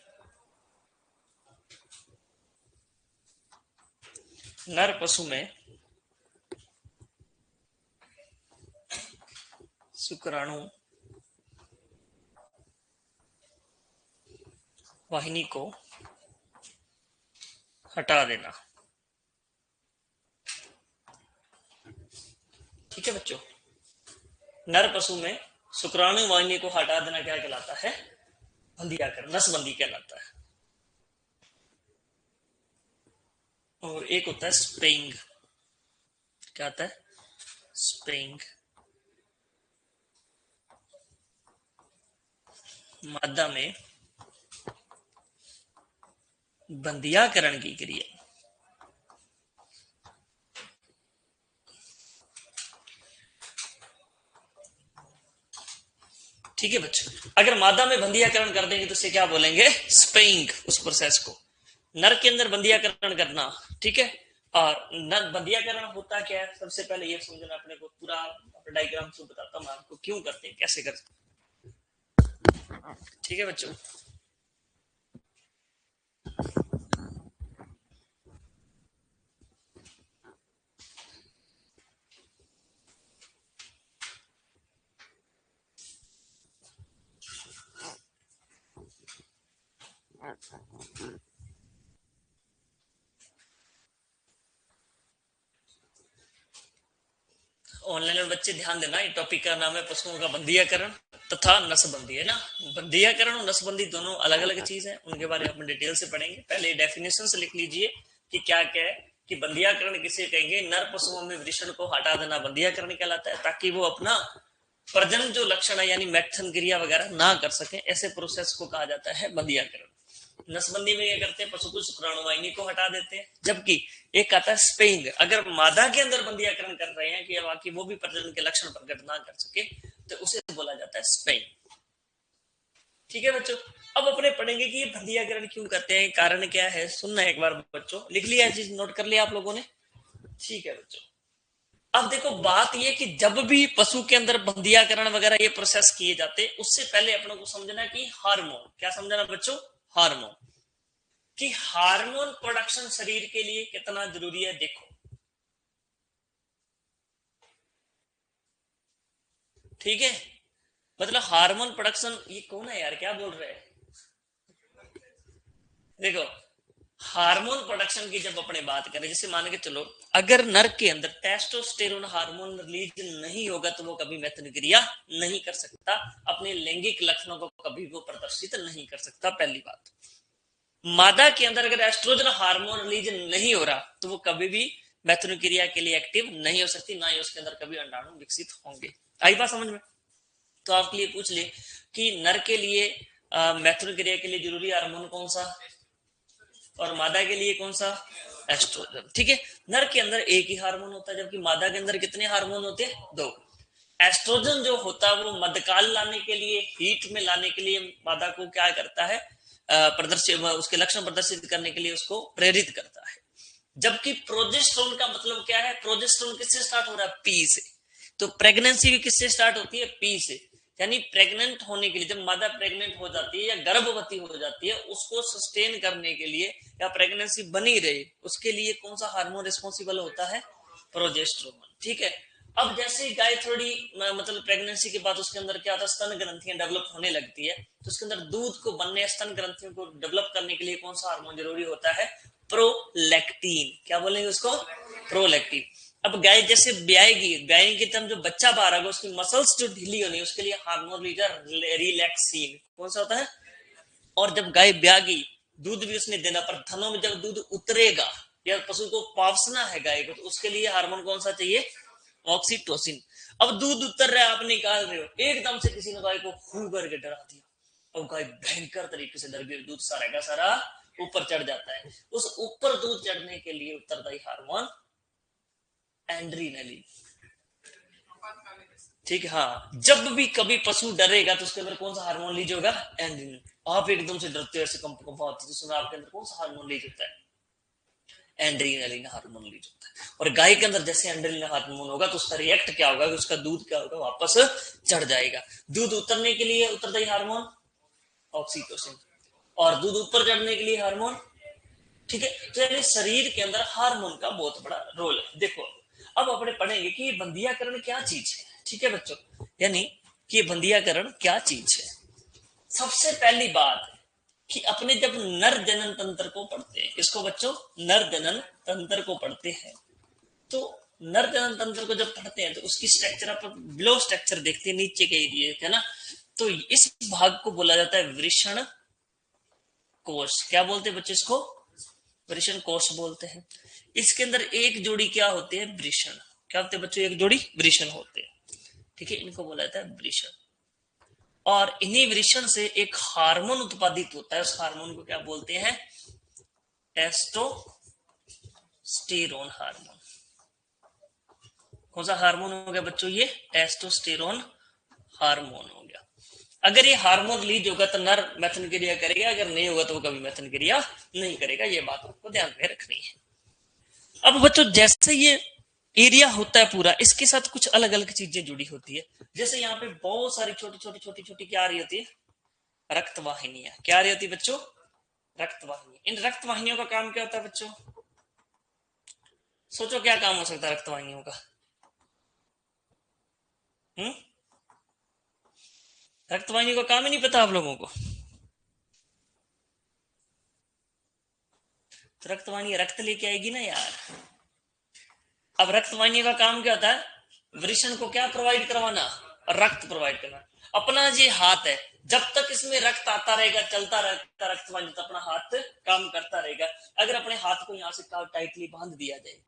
Speaker 1: नर पशु में शुक्राणु वाहिनी को हटा देना। ठीक है बच्चों, नर पशु में शुक्राणु वाहिनी को हटा देना क्या कहलाता है? बंधियाकरण, नसबंदी कहलाता है। और एक होता है स्पेइंग। क्या होता है? स्पेइंग। मादा में बंधियाकरण की क्रिया। ठीक है बच्चों, अगर मादा में बंधियाकरण कर देंगे तो इसे क्या बोलेंगे? स्पेइंग, उस प्रोसेस को। नर के अंदर बंधियाकरण करना, ठीक है। और नर बंधियाकरण होता क्या है, सबसे पहले ये समझना अपने को, पूरा डायग्राम से बताता हूँ आपको क्यों करते हैं, कैसे करते हैं। ठीक है बच्चों, ऑनलाइन में बच्चे ध्यान देना, ये टॉपिक का नाम है पशुओं का बंधियाकरण तथा नसबंदी, है ना। बंधियाकरण और नसबंदी दोनों अलग अलग चीज है, उनके बारे में हम डिटेल से पढ़ेंगे। पहले डेफिनेशन से लिख लीजिए कि क्या क्या है, कि बंधियाकरण किसे कहेंगे? नर पशुओं में वृषण को हटा देना बंधियाकरण कहलाता है, ताकि वो अपना प्रजनन जो लक्षण है यानी मैथन क्रिया वगैरह ना कर सके, ऐसे प्रोसेस को कहा जाता है बंधियाकरण। नसबंदी में क्या करते हैं? पशु को शुक्राणु वाहिनी को हटा देते हैं। जबकि एक आता है स्पेइंग, अगर मादा के अंदर बंधियाकरण कर रहे हैं कि बाकी वो भी प्रजनन के लक्षण प्रकट ना कर सके, तो उसे बोला जाता है स्पेइंग। ठीक है बच्चों, अब अपने पढ़ेंगे कि ये बंधियाकरण क्यों करते हैं, कारण क्या है। सुनना एक बार बच्चों, लिख लिया चीज, नोट कर लिया आप लोगों ने? ठीक है बच्चों, अब देखो बात ये कि जब भी पशु के अंदर बंधियाकरण वगैरह ये प्रोसेस किए जाते, उससे पहले अपनों को समझना कि हार्मोन, क्या समझना बच्चों? हार्मोन, कि हार्मोन प्रोडक्शन शरीर के लिए कितना जरूरी है। देखो, ठीक है, मतलब हार्मोन प्रोडक्शन, ये कौन है यार, क्या बोल रहे हैं? देखो, हार्मोन प्रोडक्शन की जब अपने बात करें, जैसे मान के चलो अगर नर के अंदर टेस्टोस्टेरोन हार्मोन रिलीज नहीं होगा तो वो कभी मैथुन क्रिया नहीं कर सकता, अपने लैंगिक लक्षणों को कभी वो प्रदर्शित नहीं कर सकता। पहली बात, मादा के अंदर अगर एस्ट्रोजन हार्मोन रिलीज नहीं हो रहा तो वो कभी भी मैथुन क्रिया के लिए एक्टिव नहीं हो सकती, ना ही उसके अंदर कभी अंडाणु विकसित होंगे। आई बात समझ में? तो आपके लिए पूछ ले कि नर के लिए मैथुन क्रिया के लिए जरूरी हार्मोन कौन सा, और मादा के लिए कौन सा? एस्ट्रोजन। ठीक है, नर के अंदर एक ही हार्मोन होता है, जबकि मादा के अंदर कितने हार्मोन होते हैं? दो। एस्ट्रोजन जो होता है वो मध्यकाल लाने के लिए, हीट में लाने के लिए मादा को क्या करता है? प्रदर्शित, उसके लक्षण प्रदर्शित करने के लिए उसको प्रेरित करता है। जबकि प्रोजेस्टेरोन का मतलब क्या है? प्रोजेस्टेरोन किससे स्टार्ट हो रहा है? पी से। तो प्रेगनेंसी भी किससे स्टार्ट होती है? पी से। यानी प्रेग्नेंट होने के लिए, जब मादा प्रेग्नेंट हो जाती है या गर्भवती हो जाती है, उसको सस्टेन करने के लिए या प्रेगनेंसी बनी रहे उसके लिए कौन सा हार्मोन रिस्पॉन्सिबल होता है? प्रोजेस्टेरोन। ठीक है, अब जैसे गाय थोड़ी मतलब प्रेगनेंसी के बाद उसके अंदर क्या होता है? स्तन ग्रंथियां डेवलप होने लगती है, तो उसके अंदर दूध को बनने, स्तन ग्रंथियों को डेवलप करने के लिए कौन सा हार्मोन जरूरी होता है? प्रोलैक्टिन। क्या बोलेंगे उसको? प्रोलैक्टिन। अब गाय जैसे ब्याएगी, ब्याएगी की तब जो बच्चा बाहर आएगा उसकी मसल्स जो ढीली होनी है उसके लिए हार्मोन रिलैक्सिन। कौन सा होता है? और जब गाय ब्यागी, दूध भी उसने देना, पर थनों में जब दूध उतरेगा या पशु को पावसना है गाय को, तो उसके लिए हार्मोन कौन सा चाहिए? ऑक्सीटोसिन। अब दूध उतर रहा है, आप निकाल रहे हो, एकदम से किसी ने गाय को फू करके डरा दिया, और गाय भयंकर तरीके से डर गई, दूध सारा का सारा ऊपर चढ़ जाता है। उस ऊपर दूध चढ़ने के लिए उत्तरदायी हार्मोन एंड्रीनलिन। ठीक है, हाँ, जब भी कभी पशु डरेगा तो उसके अंदर कौन सा हार्मोन लीज होगा? एंड्रीनलिन। आप एकदम से डरते हो, ऐसे कंप होती है, तो आपके अंदर कौन सा हार्मोन लीज होता है? एंड्रीनलिन हार्मोन लीज होता है। और गाय के अंदर जैसे एंड्रीनलिन हार्मोन होगा तो उसका रिएक्ट क्या होगा? उसका दूध क्या होगा? वापस चढ़ जाएगा। दूध उतरने के लिए उत्तरदायी हार्मोन ऑक्सीटोसिन, और दूध ऊपर चढ़ने के लिए हार्मोन। ठीक है, तो यानी शरीर के अंदर हार्मोन का बहुत बड़ा रोल है। देखो, अब अपने पढ़ेंगे कि ये बंधियाकरण क्या चीज है। ठीक है बच्चों, यानी कि ये बंधियाकरण क्या चीज है। सबसे पहली बात कि अपने जब नर जनन तंत्र को पढ़ते हैं, इसको बच्चों नर जनन तंत्र को पढ़ते हैं, तो नर जनन तंत्र को जब पढ़ते हैं तो उसकी स्ट्रक्चर आप बिलो स्ट्रक्चर देखते हैं नीचे के एरिया है ना, तो इस भाग को बोला जाता है वृषण कोश। क्या बोलते हैं बच्चे इसको? वृषण कोश बोलते हैं। इसके अंदर एक जोड़ी क्या होते हैं? वृषण। क्या होते हैं बच्चों? एक जोड़ी वृषण होते हैं। ठीक है, इनको बोला जाता है वृषण। और इन्हीं वृषण से एक हार्मोन उत्पादित होता है, उस हार्मोन को क्या बोलते हैं? Testosterone hormone. कौन सा हार्मोन हो गया बच्चों? ये टेस्टोस्टेरोन हार्मोन हो गया। अगर ये हार्मोन रिलीज होगा तो नर मैथुन क्रिया करेगा, अगर नहीं होगा तो वो कभी मैथुन क्रिया नहीं करेगा। ये बात आपको ध्यान में रखनी है। अब बच्चों जैसे ये एरिया होता है पूरा, इसके साथ कुछ अलग अलग चीजें जुड़ी होती है। जैसे यहाँ पे बहुत सारी छोटी छोटी छोटी छोटी क्या आ रही होती है? रक्त वाहिनियां। क्या आ रही होती है बच्चों? रक्त वाहिनी। इन रक्त वाहिनियों का काम क्या होता है बच्चों? सोचो क्या काम हो सकता है रक्त वाहिनियों का? रक्त वाहिनी का काम ही नहीं पता आप लोगों को? तो रक्त वाहिनी रक्त लेके आएगी ना यार। अब रक्त वाहिनी का काम क्या होता है? वृषण को क्या प्रोवाइड करवाना? रक्त प्रोवाइड करना। अपना ये हाथ है, जब तक इसमें रक्त आता रहेगा, चलता रहता रक्त वाहिनी, तो अपना हाथ काम करता रहेगा। अगर अपने हाथ को यहाँ से टाइटली बांध दिया जाए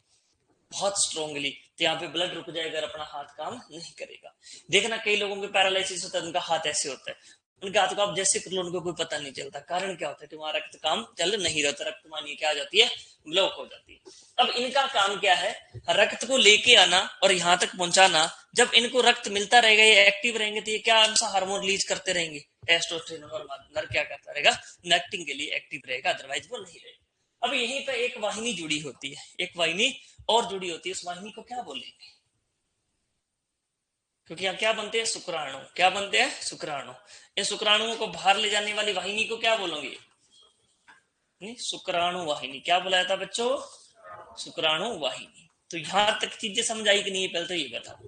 Speaker 1: बहुत स्ट्रोंगली, तो यहाँ पे ब्लड रुक जाएगा, अगर अपना हाथ काम नहीं करेगा। देखना कई लोगों के पैरालिसिस होता है, उनका हाथ ऐसे होता है, उनके हाथ को आप जैसे कर लो उनको कोई पता नहीं चलता। कारण क्या होता है? कि वहां रक्त काम चल नहीं रहता, रक्त वाहिनी क्या आ जाती है? ब्लॉक हो जाती है। अब इनका काम क्या है? रक्त को लेके आना और यहाँ तक पहुंचाना। जब इनको रक्त मिलता रहेगा, ये एक्टिव रहेंगे, तो ये क्या सा हार्मोन रिलीज करते रहेंगे? टेस्टोस्टेरोन। और नर क्या करता रहेगा? नेक्टिंग के लिए एक्टिव रहेगा, अदरवाइज वो नहीं रहेगा। अब यहीं पे एक वाहिनी जुड़ी होती है, एक वाहिनी और जुड़ी होती है। उस वाहिनी को क्या बोलेंगे? क्योंकि यहाँ क्या बनते हैं? शुक्राणु। क्या बनते हैं? शुक्राणु। इन शुक्राणुओं को बाहर ले जाने वाली वाहिनी को क्या बोलोगे? नहीं, शुक्राणु वाहिनी। क्या बोला जाता बच्चों? शुक्राणु वाहिनी। तो यहां तक चीजें समझ आई कि नहीं? पहले तो ये बता।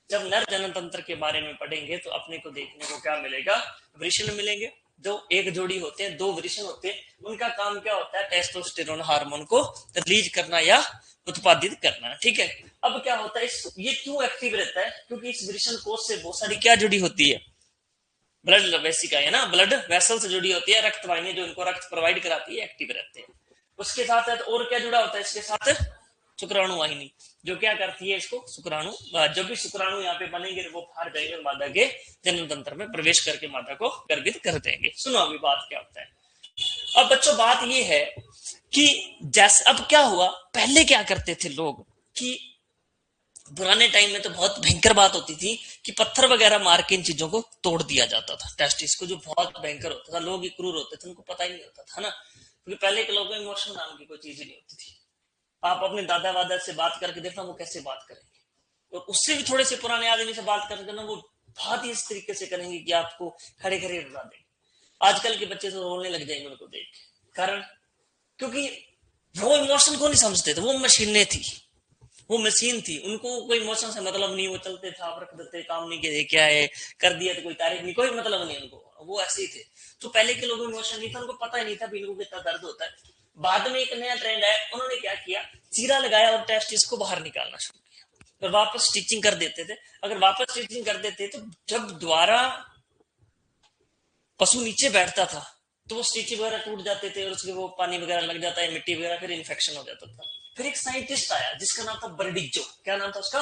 Speaker 1: जब नर जनन तंत्र के बारे में पढ़ेंगे तो अपने को देखने को क्या मिलेगा? वृषण मिलेंगे। जो एक जोड़ी होते हैं, दो वृषण होते हैं, उनका काम क्या होता है? टेस्टोस्टेरोन हार्मोन को रिलीज करना या उत्पादित करना। ठीक है। अब क्या होता है? ये क्यों एक्टिव रहता है? क्योंकि इस वृषण कोष से बहुत सारी क्या जुड़ी होती है? ब्लड वेसिका है ना, ब्लड वेसल से जुड़ी होती है। रक्त वाहिनी जो इनको रक्त प्रोवाइड कराती है, एक्टिव रहते हैं। उसके साथ और क्या जुड़ा होता है इसके साथ? शुक्राणु वाहिनी, जो क्या करती है? इसको शुक्राणु, जब भी शुक्राणु यहाँ पे बनेंगे वो बाहर जाएंगे, मादा के जनन तंत्र में प्रवेश करके मादा को गर्भित कर देंगे। सुनो अभी बात क्या होता है। अब बच्चों बात ये है कि जैसे अब क्या हुआ, पहले क्या करते थे लोग कि पुराने टाइम में तो बहुत भयंकर बात होती थी कि पत्थर वगैरह मार के इन चीजों को तोड़ दिया जाता था, टेस्टिस को, जो बहुत भयंकर होता था। लोग क्रूर होते थे, उनको पता ही नहीं होता था ना, क्योंकि पहले के लोगों में इमोशन नाम की कोई चीज ही नहीं होती थी। आप अपने दादा वादा से बात करके देखना वो कैसे बात करेंगे, और उससे भी थोड़े से पुराने आदमी से बात करके ना वो बहुत ही इस तरीके से करेंगे कि आपको खड़े खड़े रुला देंगे। आजकल के बच्चे तो रोने लग जाएंगे उनको देख के। कारण क्योंकि वो इमोशन को नहीं समझते थे, वो मशीनें थी, वो मशीन थी, उनको कोई इमोशन से मतलब नहीं। वो चलते थे, आप रख देते, काम नहीं किया, क्या है कर दिया तो कोई तारीफ नहीं, कोई मतलब नहीं उनको, वो ऐसे ही थे। तो पहले के लोगों में इमोशन नहीं था, उनको पता ही नहीं था इनको कितना दर्द होता है। बाद में एक नया ट्रेंड है, उन्होंने क्या किया? चीरा लगाया और टेस्टिस को बाहर निकालना शुरू किया, और वापस स्टिचिंग कर देते थे। अगर वापस स्टिचिंग कर देते तो जब दोबारा पशु नीचे बैठता था तो वो स्टिचिंग वगैरह टूट जाते थे, और उसके वो पानी वगैरह लग जाता है, मिट्टी वगैरह, फिर इन्फेक्शन हो जाता था। फिर एक साइंटिस्ट आया जिसका नाम था बर्डिजो। क्या नाम था उसका?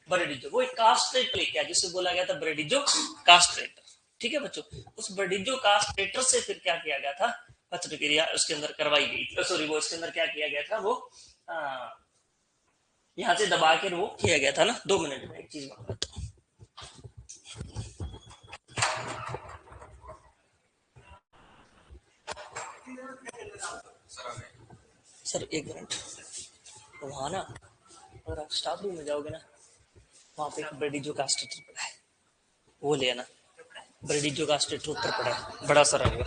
Speaker 1: बर्डिजो। वो एक कास्ट्रेट लेके आया जिसे बोला गया था बर्डिजो कास्ट्रेटर। ठीक है बच्चों, उस बर्डिजो कास्ट्रेटर से फिर क्या किया गया था? पत्र क्रिया उसके अंदर करवाई गई थी। सॉरी, वो इसके अंदर क्या किया गया था? वो यहाँ से दबा के वो किया गया था ना। 2 मिनट में एक चीज बताता हूँ। Sir 1 minute. वहां ना अगर आप स्टाफ रूम में जाओगे ना, वहां पे एक ब्रेडिजो कास्टेटर पड़ा है, वो ले आना। ब्रेडिजो कास्टेटर ऊपर पड़ा है, बड़ा सारा होगा,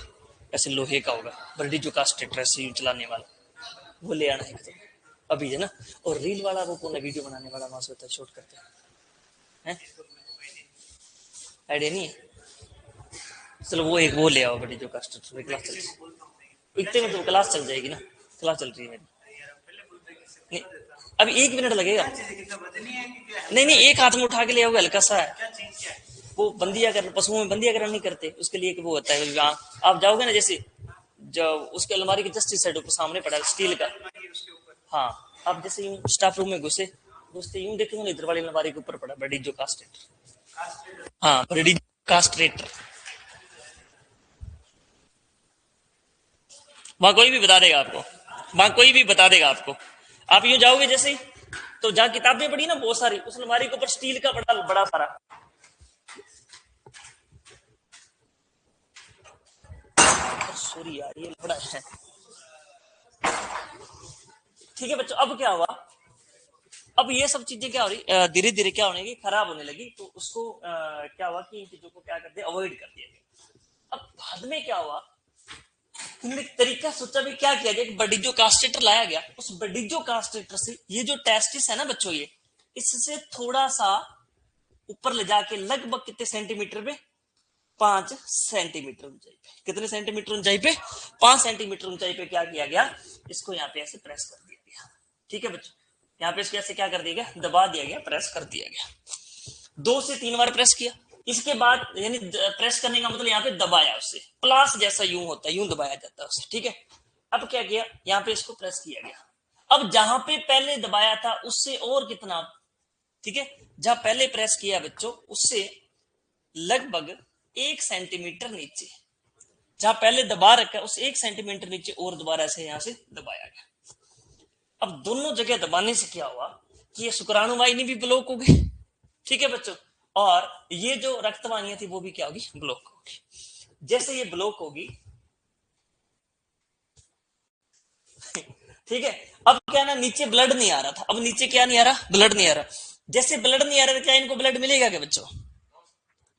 Speaker 1: ऐसे लोहे का होगा, ब्रेडिजो कास्टेटर ऐसे चलाने वाला, वो ले आना है अभी है ना। और रील वाला वो कौन है? वीडियो बनाने वाला वहां से होता है, शूट करते हैं, आइडिया नहीं है? चलो वो एक वो ले आओ ब्रेडिजो कास्टेटर। क्लास चल इतने में तो क्लास चल जाएगी ना, क्लास चल रही है मेरी। नहीं अब 1 मिनट लगेगा। नहीं नहीं, एक हाथ में उठा के ले आओगे, हल्का सा है वो बंदिया कर, पशुओं में बंदिया करना नहीं करते, उसके लिए वो होता है। आप जाओगे ना, जैसे जब उसके अलमारी के जस्ट इस साइड ऊपर सामने पड़ा है स्टील का। हाँ, आप जैसे यूं स्टाफ रूम में घुसे, घुसते यूं देखेंगे ना, इधर वाली अलमारी के ऊपर पड़ा बड़ी जो कास्ट्रेटर। हाँ, बड़ी कास्ट्रेटर। वहां कोई भी बता देगा आपको, वहां कोई भी बता देगा आपको। आप यूं जाओगे जैसे ही, तो जहां किताबें पड़ी ना बहुत सारी, उस अलमारी के ऊपर स्टील का बड़ा बड़ा सारा। सॉरी यार, ये बड़ा है। ठीक है बच्चों, अब क्या हुआ, अब ये सब चीजें क्या हो रही, धीरे धीरे क्या होने लगी, खराब होने लगी। तो उसको क्या हुआ कि इन चीजों को क्या कर दिया, अवॉइड कर दिया गया। अब बाद में क्या हुआ, उन्होंने तरीका सोचा भी क्या किया जाए। एक बड़ी जो कास्टेटर लाया गया, उस बड़ी जो कास्टेटर से ये जो टेस्टिस है ना बच्चों, ये इससे थोड़ा सा ऊपर ले जाके लगभग कितने सेंटीमीटर पे, 5 सेंटीमीटर ऊंचाई पे। कितने सेंटीमीटर ऊंचाई पे, 5 सेंटीमीटर ऊंचाई पे क्या किया गया, इसको यहाँ पे ऐसे प्रेस कर दिया गया। ठीक है बच्चों, यहाँ पे इसको ऐसे क्या कर दिया गया, दबा दिया गया, प्रेस कर दिया गया। 2 से 3 बार प्रेस किया। इसके बाद यानी प्रेस करने का मतलब यहाँ पे दबाया, उससे प्लास जैसा यूं होता है, यूं दबाया जाता है उससे। ठीक है, अब क्या किया, यहाँ पे इसको प्रेस किया गया। अब जहां पे पहले दबाया था उससे और कितना, ठीक है, जहां पहले प्रेस किया बच्चों, उससे लगभग 1 सेंटीमीटर नीचे, जहां पहले दबा रखा उस 1 सेंटीमीटर नीचे और दोबारा से यहां से दबाया गया। अब दोनों जगह दबाने से क्या हुआ कि ये शुक्राणु वाहिनी भी ब्लॉक हो गई। ठीक है बच्चों, और ये जो रक्तवाहिनियां थी वो भी क्या होगी, ब्लॉक होगी। जैसे ये ब्लॉक होगी, ठीक है, अब क्या ना, नीचे ब्लड नहीं आ रहा था, अब नीचे क्या नहीं आ रहा, ब्लड नहीं आ रहा। जैसे ब्लड नहीं आ रहा, क्या इनको ब्लड मिलेगा क्या बच्चों,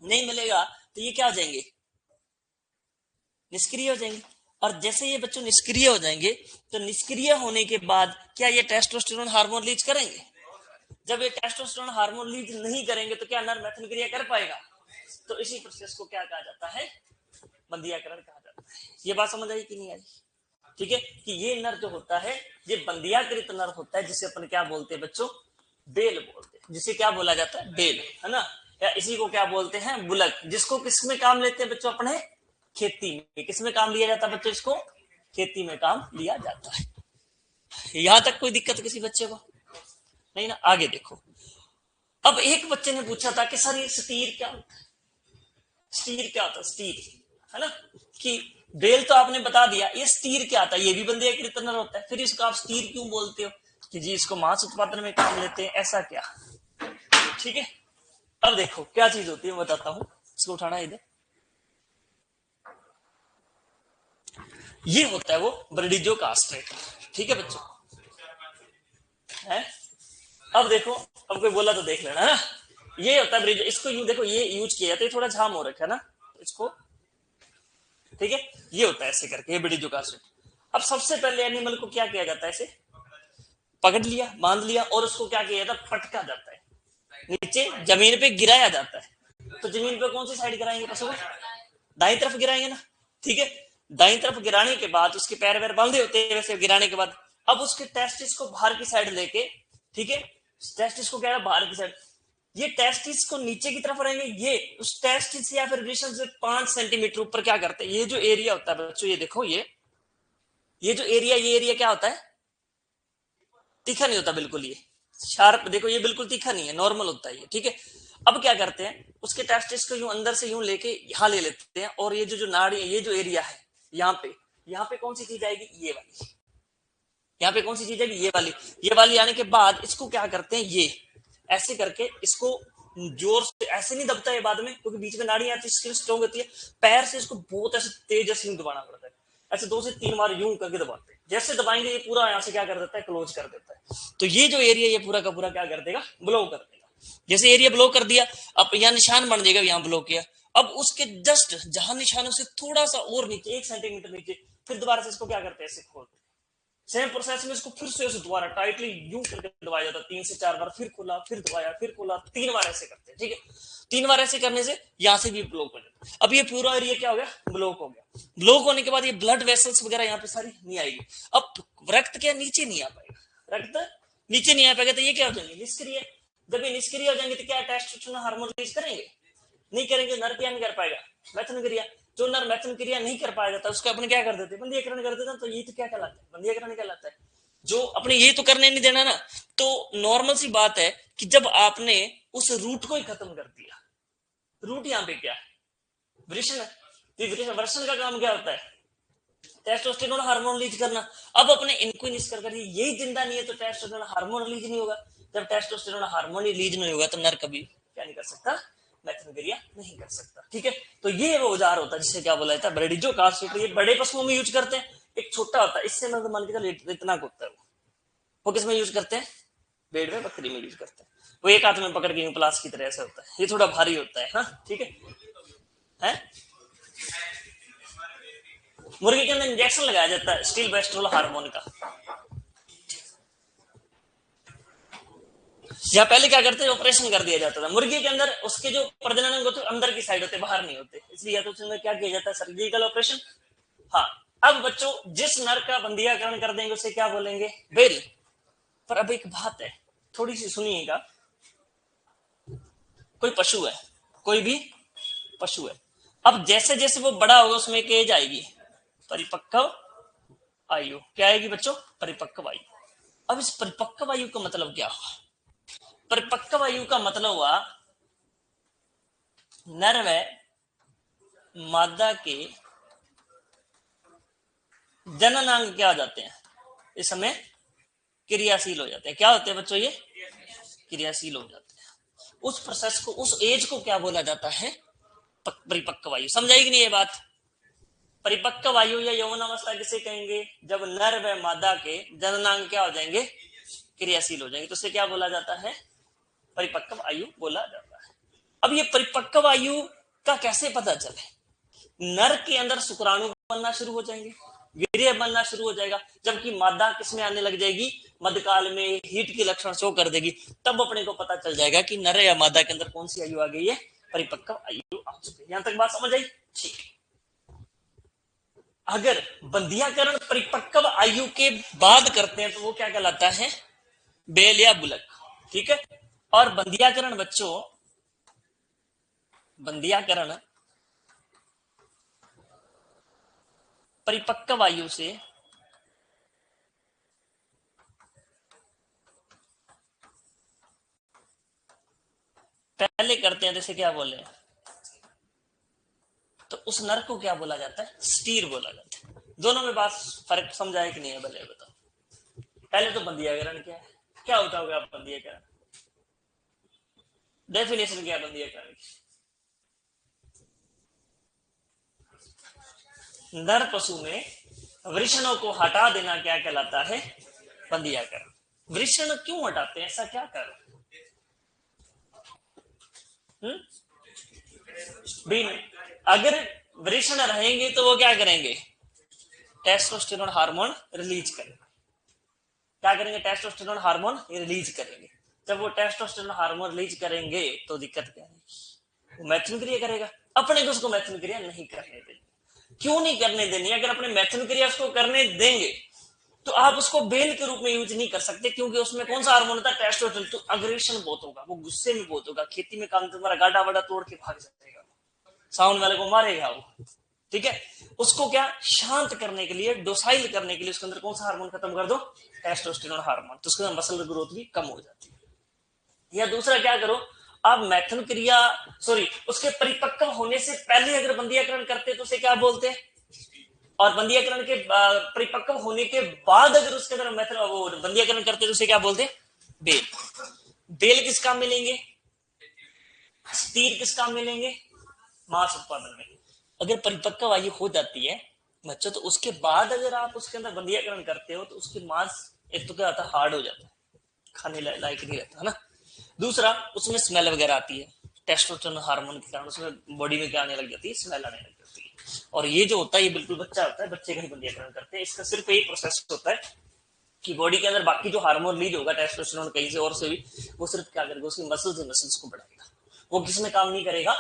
Speaker 1: नहीं मिलेगा। तो ये क्या हो जाएंगे, निष्क्रिय हो जाएंगे। और जैसे ये बच्चों निष्क्रिय हो जाएंगे, तो निष्क्रिय होने के बाद क्या ये टेस्टोस्टेरोन हार्मोन रिलीज करेंगे। जब ये टेस्टोस्टेरोन हार्मोन रिलीज नहीं करेंगे तो क्या नर मैथुन क्रिया कर पाएगा। तो इसी प्रोसेस को क्या कहा जाता है, बंदियाकरण कहा जाता है। ये बात समझ आई कि नहीं आई। ठीक है, कि ये नर जो होता है, ये बंदियाकृत नर होता है, जिसे अपन क्या बोलते हैं बच्चों, बेल बोलते हैं। जिसे क्या बोला जाता है, बेल, है ना, या इसी को क्या बोलते हैं, बुलक। जिसको किसमें काम लेते हैं बच्चों, अपने खेती में। किसमें काम लिया जाता है बच्चों, इसको खेती में काम लिया जाता है। यहां तक कोई दिक्कत किसी बच्चे को नहीं ना। आगे देखो, अब एक बच्चे ने पूछा था कि सर ये स्टीर क्या होता है, स्टीर क्या होता है, स्टीर, है ना, कि बेल तो आपने बता दिया, ये स्टीर क्या होता है, ये भी बंदियाकृत नर होता है, फिर इसको आप स्टीर क्यों बोलते हो, कि जी इसको मांस उत्पादन में काम लेते हैं, ऐसा क्या। ठीक है, अब देखो क्या चीज होती है, मैं बताता हूं। इसको उठाना इधर, ये होता है वो ब्रिडिजो कास्ट्रेटर। ठीक है बच्चों, है। अब देखो, अब कोई बोला तो देख लेना, है ना। ये होता है ब्रिज, इसको यूं देखो, ये यूज किया जाता है, थोड़ा झाम हो रखा है ना इसको। ठीक है, ये होता है ऐसे करके, ये ब्रिडिजो कास्ट्रेटर। अब सबसे पहले एनिमल को क्या किया जाता है, ऐसे पकड़ लिया, बांध लिया, और उसको क्या किया जाता है, पटका जाता है, नीचे जमीन पे गिराया जाता है। तो जमीन पे कौन सी साइड गिराएंगे पशु को, दाई तरफ गिराएंगे ना। ठीक है, दाई तरफ गिराने के बाद उसके पैर वैर बांधे होते हैं वैसे गिराने के बाद, अब उसके टेस्टिस को बाहर की साइड लेके, ठीक है, टेस्टिस को क्या है, बाहर की साइड, ये टेस्टिस को नीचे की तरफ रहेंगे, ये उस टेस्टिस या फिर वृषण से 5 सेंटीमीटर ऊपर क्या करते हैं, ये जो एरिया होता है बच्चों, ये देखो, ये जो एरिया, ये एरिया क्या होता है, तीखा नहीं होता बिल्कुल, ये शार्प, देखो ये बिल्कुल तीखा नहीं है, नॉर्मल होता है ये। ठीक है, अब क्या करते हैं, उसके टेस्टिस को यूं अंदर से यूं लेके यहां ले लेते हैं, और ये जो नाड़ी है, ये जो एरिया है, यहाँ पे कौन सी चीज आएगी, ये वाली, यहाँ पे कौन सी चीज आएगी, ये वाली आने के बाद इसको क्या करते हैं, ये ऐसे करके इसको जोर से, ऐसे नहीं दबता है बाद में, क्योंकि बीच में नाड़ी आती है, स्ट्रॉन्ग होती है, पैर से इसको बहुत ऐसे तेज ऐसे दबाना पड़ता है, ऐसे 2 से 3 बार यूं करके दबाते हैं। जैसे दबाएंगे ये पूरा यहाँ से क्या कर देता है, क्लोज कर देता है। तो ये जो एरिया, ये पूरा का पूरा क्या कर देगा, ब्लो कर देगा। जैसे एरिया ब्लो कर दिया, अब यहाँ निशान बन जाएगा, यहाँ ब्लो किया, अब उसके जस्ट जहां निशानों से थोड़ा सा और नीचे, 1 सेंटीमीटर नीचे, फिर दोबारा से इसको क्या करते हैं, ऐसे खोलते हैं। सेम प्रोसेस में इसको फिर से उसे दोबारा टाइटली यूं करके दबाया जाता है, 3 से 4 बार, फिर खोला, फिर दबाया, फिर खोला, 3 बार ऐसे करते हैं। ठीक है, 3 बार ऐसे करने से यहां से भी ब्लॉक हो जाता है। अब ये पूरा एरिया क्या हो गया, ब्लॉक हो गया। ब्लॉक होने के बाद ये ब्लड वेसल्स वगैरह यहाँ पे सारी नहीं आएगी। अब रक्त क्या नीचे नहीं आ पाएगा, रक्त नीचे नहीं आ पाएगा तो ये क्या हो जाएंगे, निष्क्रिय। जब ये निष्क्रिय हो जाएंगे तो क्या टेस्टोस्टेरोन हार्मोन रिलीज करेंगे, नहीं करेंगे। नर क्या नहीं कर पाएगा, मैथुन क्रिया। जो नर मैथुन क्रिया नहीं कर पाया जाता उसको अपने क्या कर देते, बंधीकरण कर देते। तो ये तो क्या कहलाता है, बंधीकरण कहलाता है। जो अपने ये तो करने नहीं देना ना। तो नॉर्मल सी बात है कि जब आपने उस रूट को ही खत्म कर दिया, रूट यहाँ पे क्या है, वृषण है। वृषण का काम क्या होता है, टेस्टोस्टेरोन हार्मोन रिलीज करना। अब अपने इनको निष्कर कर यही जिंदा नहीं है तो टेस्टोस्टेरोन हार्मोन रिलीज नहीं होगा। जब टेस्टोस्टेरोन हार्मोन रिलीज नहीं होगा तो नर कभी क्या नहीं कर सकता, मैथुन क्रिया नहीं कर सकता। ठीक है, तो ये वो औजार होता है जिसे क्या बोला जाता है, ब्रेडिजो कार्सिट। ये बड़े पशुओं में यूज करते हैं। एक छोटा होता है, इससे मतलब मान के चलो इतना होता है, वो किस में यूज करते हैं, भेड़ में बकरी में यूज करते हैं। वो एक हाथ में पकड़ के प्लास की तरह से होता है, ये थोड़ा भारी होता है। हाँ ठीक है। मुर्गी के अंदर इंजेक्शन लगाया जाता है स्टील बेस्ट्रोल हार्मोन का। या पहले क्या करते हैं, ऑपरेशन कर दिया जाता था मुर्गी के अंदर। उसके जो प्रजनन अंग होते अंदर की साइड होते, बाहर नहीं होते, इसलिए या तो उसमें क्या किया जाता है, सर्जिकल ऑपरेशन। हाँ, अब बच्चों जिस नर का बंधीकरण कर देंगे उसे क्या बोलेंगे, बेल। पर अब एक बात है, थोड़ी सी सुनिएगा। कोई पशु है, कोई भी पशु है, अब जैसे जैसे वो बड़ा होगा उसमें एक एज आएगी, परिपक्व आयु। क्या आएगी बच्चों, परिपक्व आयु। अब इस परिपक्व आयु का मतलब क्या हुआ, परिपक्व आयु का मतलब हुआ नर व मादा के जननांग क्या हो जाते हैं, इस समय क्रियाशील हो जाते हैं। क्या होते हैं बच्चों, ये क्रियाशील हो जाते हैं। उस प्रोसेस को, उस एज को क्या बोला जाता है, परिपक्व आयु। समझाई नहीं ये बात। परिपक्व आयु या यौवन अवस्था किसे कहेंगे, जब नर व मादा के जननांग क्या हो जाएंगे, क्रियाशील हो जाएंगे, तो उसे क्या बोला जाता है, परिपक्व आयु बोला जाता है। अब ये परिपक्व आयु का कैसे पता चले, नर के अंदर शुक्राणु बनना शुरू हो जाएंगे, वीर्य बनना शुरू हो जाएगा, जबकि मादा किसमें आने लग जाएगी, मध्यकाल में हीट के लक्षण शो कर देगी। तब अपने को पता चल जाएगा कि नर या मादा के अंदर कौन सी आयु आ गई है, परिपक्व आयु आ चुकी है। यहां तक बात समझ आई, ठीक। अगर बंधियाकरण परिपक्व आयु के बाद करते हैं तो वो क्या कहलाता है, बेल या बुलक। ठीक है, और बंधियाकरण बच्चों, बंधियाकरण परिपक्व आयु से पहले करते हैं, जैसे क्या बोले, तो उस नर को क्या बोला जाता है, स्टीर बोला जाता है। दोनों में बात फर्क समझाए कि नहीं है, भले बताओ। पहले तो बंधियाकरण क्या है, क्या होता होगा बंधियाकरण, डेफिनेशन क्या है बंधियाकरण की, नर पशु में वृषणों को हटा देना क्या कहलाता है, बंधियाकरण। वृषण क्यों हटाते हैं, ऐसा क्या कर, अगर वृषण रहेंगे तो वो क्या करेंगे, टेस्टोस्टेरोन हार्मोन रिलीज करेंगे। क्या करेंगे, टेस्टोस्टेरोन हार्मोन रिलीज करेंगे। जब वो टेस्टोस्टेरोन हार्मोन रिलीज करेंगे तो दिक्कत क्या है, वो मैथुन क्रिया करेगा। अपने को उसको मैथुन क्रिया नहीं करने देंगे। क्यों नहीं करने देनी, अगर अपने मैथुन क्रिया उसको करने देंगे तो आप उसको बेल के रूप में यूज नहीं कर सकते, क्योंकि उसमें कौन सा हार्मोन होता है, टेस्टोस्टेरोन। तो अग्रेशन बहुत होगा, वो गुस्से में बहुत होगा, खेती में काम तुम्हारा गाड़ा वाड़ा तोड़ के भाग जाएगा, साउंड वाले को मारेगा वो। ठीक है, उसको क्या शांत करने के लिए, डोसाइल करने के लिए उसके अंदर कौन सा हार्मोन खत्म कर दो, टेस्टोस्टेरोन हार्मोन। तो उसके अंदर मसल ग्रोथ भी कम हो जाती है। या दूसरा क्या करो, आप मैथुन क्रिया उसके परिपक्व होने से पहले अगर बंधियाकरण करते तो उसे क्या बोलते हैं, और बंधियाकरण के परिपक्व होने के बाद अगर उसके अंदर मैथुन वो बंधियाकरण करते तो उसे क्या बोलते हैं, बेल। बेल किस काम में लेंगे, स्टीर किस काम में लेंगे, मांस उत्पादन में। अगर परिपक्व आयु हो जाती है बच्चों तो उसके बाद अगर आप उसके अंदर बंधियाकरण करते हो तो उसके मांस एक तो क्या होता है, हार्ड हो जाता है, खाने लायक नहीं रहता है ना। दूसरा उसमें स्मेल वगैरह आती है, टेस्टोस्टेरोन हार्मोन के कारण उसमें बॉडी में क्या आने लग जाती है, स्मेल आने लग जाती है। और ये जो होता है ये बिल्कुल बच्चा होता है, बच्चे का ही बंधियाकरण करते हैं। इसका सिर्फ एक प्रोसेस होता है कि बॉडी के अंदर बाकी जो हार्मोन रिलीज होगा टेस्टोस्टेरोन कहीं से और से भी, वो सिर्फ क्या करेगा, उसकी मसल्स को बढ़ाएगा। वो किसमें काम नहीं करेगा,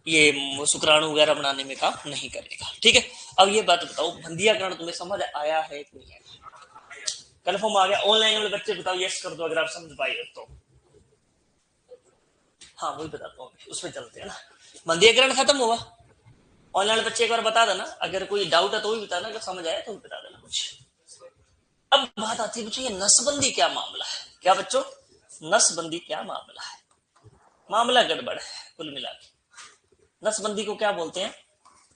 Speaker 1: ये शुक्राणु वगैरह बनाने में काम नहीं करेगा। ठीक है, अब ये बात बताओ, बंधियाकरण तुम्हें समझ आया है कि नहीं? कन्फर्म आ गया? ऑनलाइन वाले बच्चे बताओ यस कर दो अगर आप समझ पाए तो। हाँ वही बताता हूँ, उसमें चलते हैं ना। मंदीकरण खत्म हुआ। ऑनलाइन बच्चे एक बार बता देना, अगर कोई डाउट है तो भी बताना, अगर समझ आया तो भी बता देना कुछ। अब बात आती है बच्चों ये नसबंदी क्या मामला है? क्या बच्चों, नसबंदी क्या मामला है? मामला गड़बड़ है कुल मिला के। नसबंदी को क्या बोलते हैं?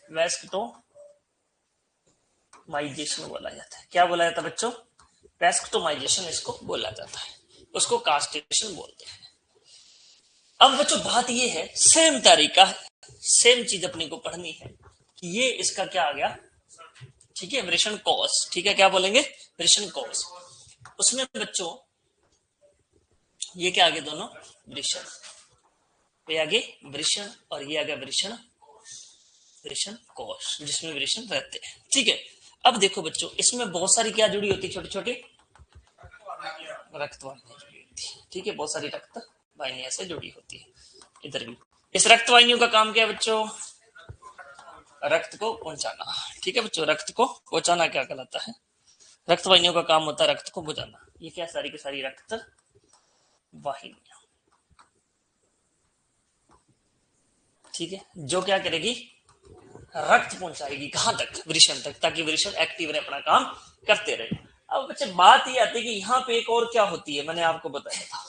Speaker 1: वैस्कटोमाइजेशन बोला जाता है। क्या बोला जाता है बच्चों? वैस्कटोमाइजेशन इसको बोला जाता है, उसको कास्ट्रेशन बोलते हैं। अब बच्चों बात ये है, सेम तरीका है, सेम चीज अपने को पढ़नी है कि ये इसका क्या आ गया, ठीक है, वृषण कोष। ठीक है, क्या बोलेंगे? वृषण कोष। उसमें बच्चों ये क्या आगे दोनों वृषण, ये आगे वृषण और ये आगे वृषण, वृषण कोष जिसमें वृषण रहते हैं। ठीक है, अब देखो बच्चों इसमें बहुत सारी क्या जुड़ी होती है, छोटी छोटी रक्त वाहिनियां जुड़ी होती है। ठीक है, बहुत सारी रक्त वाहिनियां से जुड़ी होती है। इधर भी इस रक्त वाहिनियों का काम क्या है बच्चों? रक्त को पहुंचाना। ठीक है बच्चों, रक्त को पहुंचाना क्या कहलाता है? रक्त वाहिनियों का काम होता है रक्त को पहुंचाना। ये क्या सारी की सारी रक्त वाहिनियां। ठीक है, जो क्या करेगी? रक्त पहुंचाएगी कहां तक? वृषण तक, ताकि वृषण एक्टिव रहे, अपना काम करते रहे। अब बच्चे बात ये आती है कि यहाँ पे एक और क्या होती है, मैंने आपको बताया था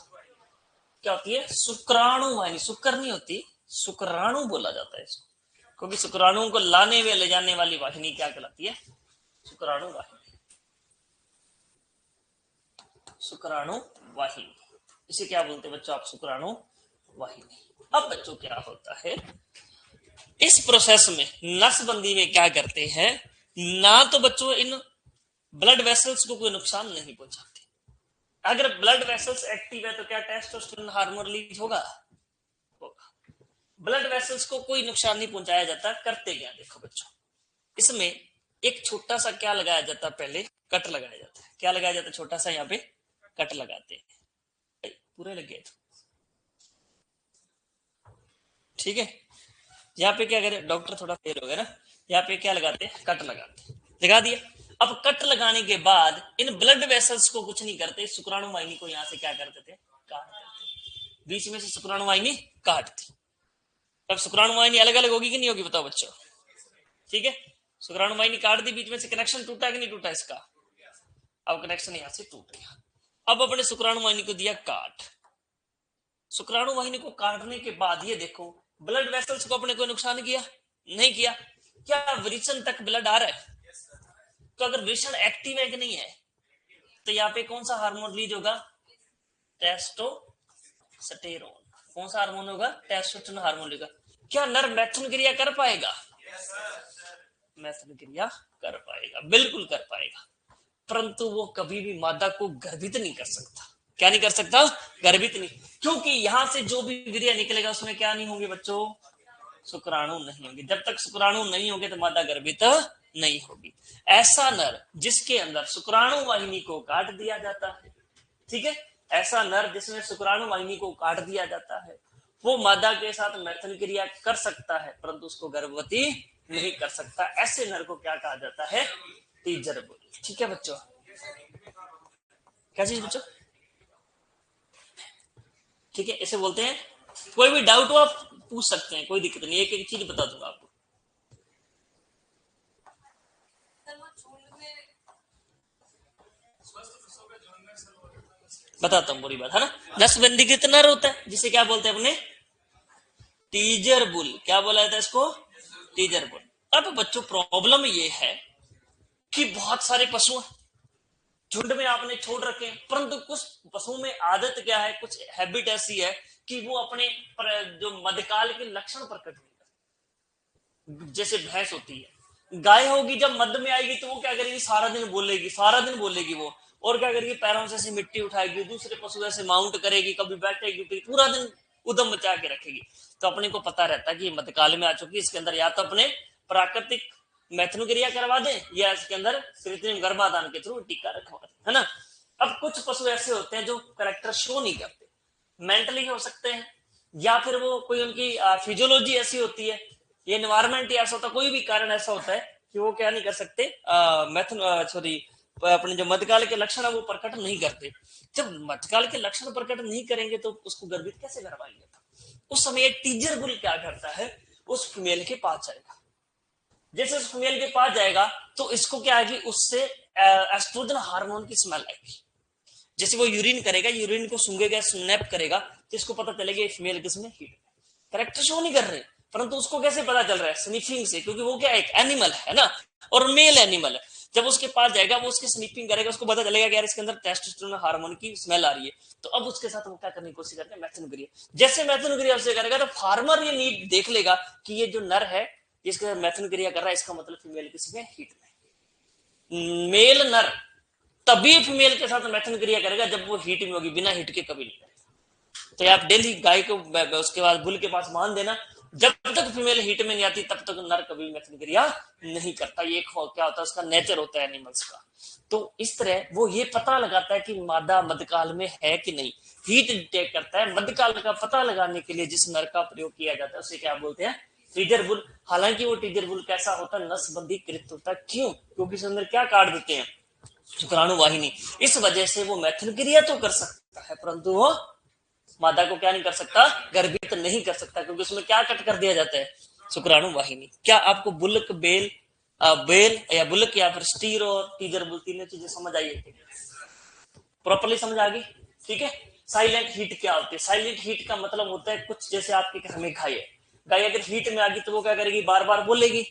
Speaker 1: क्या होती है? शुक्राणु वाहिनी। शुक्र नहीं होती, शुक्राणु बोला जाता है इसको, क्योंकि शुक्राणुओं को लाने व ले जाने वाली वाहिनी क्या कहलाती है? शुक्राणु वाहिनी। शुक्राणु वाहिनी, इसे क्या बोलते हैं बच्चों आप? शुक्राणु वाहिनी। अब बच्चों क्या होता है इस प्रोसेस में, नसबंदी में क्या करते हैं ना, तो बच्चों इन ब्लड वेसल्स को कोई नुकसान नहीं पहुंचाते। अगर ब्लड वेसल्स एक्टिव है तो क्या टेस्टोस्टेरोन हार्मोन रिलीज होगा? होगा। ब्लड वेसल्स को कोई नुकसान नहीं पहुंचाया जाता। करते क्या देखो बच्चों, इसमें एक छोटा सा क्या लगाया जाता है? पहले कट लगाया जाता है। क्या लगाया जाता है? छोटा सा यहाँ पे कट लगाते हैं, पूरे लगे। ठीक है, यहाँ पे क्या करें, डॉक्टर थोड़ा फेल हो गया ना, यहाँ पे क्या लगाते हैं? कट लगाते हैं। लगा दिया। अब कट लगाने के बाद इन ब्लड वेसल्स को कुछ नहीं करते, शुक्राणु वाहिनी को यहाँ से क्या करते थे? काट देते, बीच में से शुक्राणु वाहिनी काटती। अब शुक्राणु वाहिनी अलग अलग होगी कि नहीं होगी बताओ बच्चों? ठीक है, शुक्राणु वाहिनी काट दी, बीच में से कनेक्शन टूटा कि नहीं टूटा इसका? अब कनेक्शन यहां से टूट गया। अब अपने शुक्राणु वाहिनी को दिया काट। शुक्राणु वाहिनी को काटने के बाद ये देखो ब्लड वेसल्स को अपने कोई नुकसान किया? नहीं किया। क्या वृषण तक ब्लड आ रहा है? तो अगर वृषण एक्टिव है कि नहीं है, तो यहाँ पे कौन सा हार्मोन रिलीज होगा? टेस्टोस्टेरोन। कौन सा हार्मोन होगा? टेस्टोस्टेरोन हार्मोन होगा। क्या नर मैथुन क्रिया कर पाएगा? मैथुन क्रिया कर पाएगा, बिल्कुल कर पाएगा, परंतु वो कभी भी मादा को गर्भित नहीं कर सकता। क्या नहीं कर सकता? गर्भित नहीं, क्योंकि यहां से जो भी वीर्य निकलेगा उसमें क्या नहीं होंगे बच्चों? शुक्राणु नहीं होंगे। जब तक शुक्राणु नहीं होंगे तो मादा गर्भित नहीं होगी। ऐसा नर जिसके अंदर शुक्राणु वाहिनी को काट दिया जाता है, ठीक है, ऐसा नर जिसमें शुक्राणु वाहिनी को काट दिया जाता है, वो मादा के साथ मैथुन क्रिया कर सकता है, परंतु उसको गर्भवती नहीं कर सकता। ऐसे नर को क्या कहा जाता है? Teaser bull. ठीक है बच्चों, क्या चीज बच्चों? ठीक है, इसे बोलते हैं। कोई भी डाउट हो आप पूछ सकते हैं, कोई दिक्कत नहीं, एक एक चीज बता दूंगा आपको। बताता हूँ पूरी बात, है ना। नसबंदी कितना होता है जिसे क्या बोलते हैं अपने? Teaser bull. क्या बोला जाता है इसको? Teaser bull. अब बच्चों प्रॉब्लम ये है कि बहुत सारे पशु झुंड में आपने छोड़ रखे हैं, परंतु कुछ पशुओं में आदत क्या है, कुछ हैबिट ऐसी है कि वो अपने जो मध्यकाल के लक्षण प्रकट नहीं करते। जैसे भैंस होती है, गाय होगी, जब मध्य में आएगी तो वो क्या करेगी? सारा दिन बोलेगी, सारा दिन बोलेगी वो, और क्या करेगी? पैरों से मिट्टी उठाएगी, दूसरे पशु ऐसे माउंट करेगी, कभी बैठेगी, पूरा दिन उदम मचा के रखेगी। तो अपने को पता रहता है कि मध्यकाल में आ चुकी, इसके अंदर या तो अपने प्राकृतिक मैथुन क्रिया करवा दें या इसके अंदर कृत्रिम गर्भाधान के थ्रू टीका रखवा दें, है ना। अब कुछ पशु ऐसे होते हैं जो करेक्टर शो नहीं करते, मेंटली हो सकते हैं, या फिर वो कोई उनकी फिजियोलॉजी ऐसी होती है, ये एनवायरमेंट ऐसा होता है, कोई भी कारण ऐसा होता है कि वो क्या नहीं कर सकते, मैथुन सॉरी अपने जो मध्यकाल के लक्षण है वो प्रकट नहीं करते। जब मध्यकाल के लक्षण प्रकट नहीं करेंगे तो उसको गर्भित कैसे करवाएंगे? उस समय टीजर बुल क्या करता है, उस फीमेल के पास जाएगा। जैसे उस फीमेल के पास जाएगा तो इसको क्या आएगी, उससे एस्ट्रोजन हार्मोन की स्मेल आएगी। जैसे वो यूरिन करेगा, यूरिन को सूंघेगा, स्नैप करेगा, तो इसको पता चलेगा ये फीमेल किसमें हीट। करेक्टर शो नहीं कर रहे, परंतु उसको कैसे पता चल रहा है? स्निफिंग से, क्योंकि वो क्या एक एनिमल है ना, और मेल एनिमल है। जब उसके पास जाएगा, वो उसकी स्निफिंग करेगा, उसको पता चलेगा कि यार इसके अंदर टेस्टोस्टेरोन हार्मोन की स्मेल आ रही है। तो अब उसके साथ वो क्या करने की कोशिश करते हैं? मैथुन क्रिया। जैसे मैथुन क्रिया उससे करेगा तो फार्मर ये नीड देख लेगा कि ये जो नर है इसके साथ मैथुन क्रिया कर रहा है, इसका मतलब फीमेल किसमें? हीट में। मेल नर तभी फीमेल के साथ मैथुन क्रिया करेगा जब वो हीट में होगी, बिना हीट के कभी नहीं करेगा। तो आप डेली गाय को उसके बाद बुल के पास मान देना, जब तक फीमेल हीट में नहीं आती तब तक नर कभी मैथुन क्रिया नहीं करता। ये क्या होता है, उसका नेचर होता है एनिमल्स का। तो इस तरह वो ये पता लगाता है कि मादा मध्यकाल में है कि नहीं, हीट डिटेक्ट करता है। मध्यकाल का पता लगाने के लिए जिस नर का प्रयोग किया जाता है उसे क्या बोलते हैं? Teaser bull. हालांकि वो टीजर बुल कैसा होता है? नसबंधीकृत होता है। क्यों? क्योंकि इसके अंदर क्या काट देते हैं? शुक्राणु वाहिनी। इस वजह से वो मैथुन क्रिया तो कर सकता है, परंतु वो मादा को क्या नहीं कर सकता? गर्भित नहीं कर सकता, क्योंकि उसमें क्या कट कर दिया जाता है? शुक्राणु वाहिनी। क्या आपको बुल्क बेल बेल या बुल्क या फिर स्टीर और टीजर बुल तीनों चीजें समझ आई है? प्रॉपरली समझ आ गई? ठीक है। साइलेंट हीट क्या होती है? साइलेंट हीट का मतलब होता है कुछ जैसे आपके घर में गाय है, गाय अगर हीट में आ गई तो वो क्या करेगी? बार बार बोलेगी,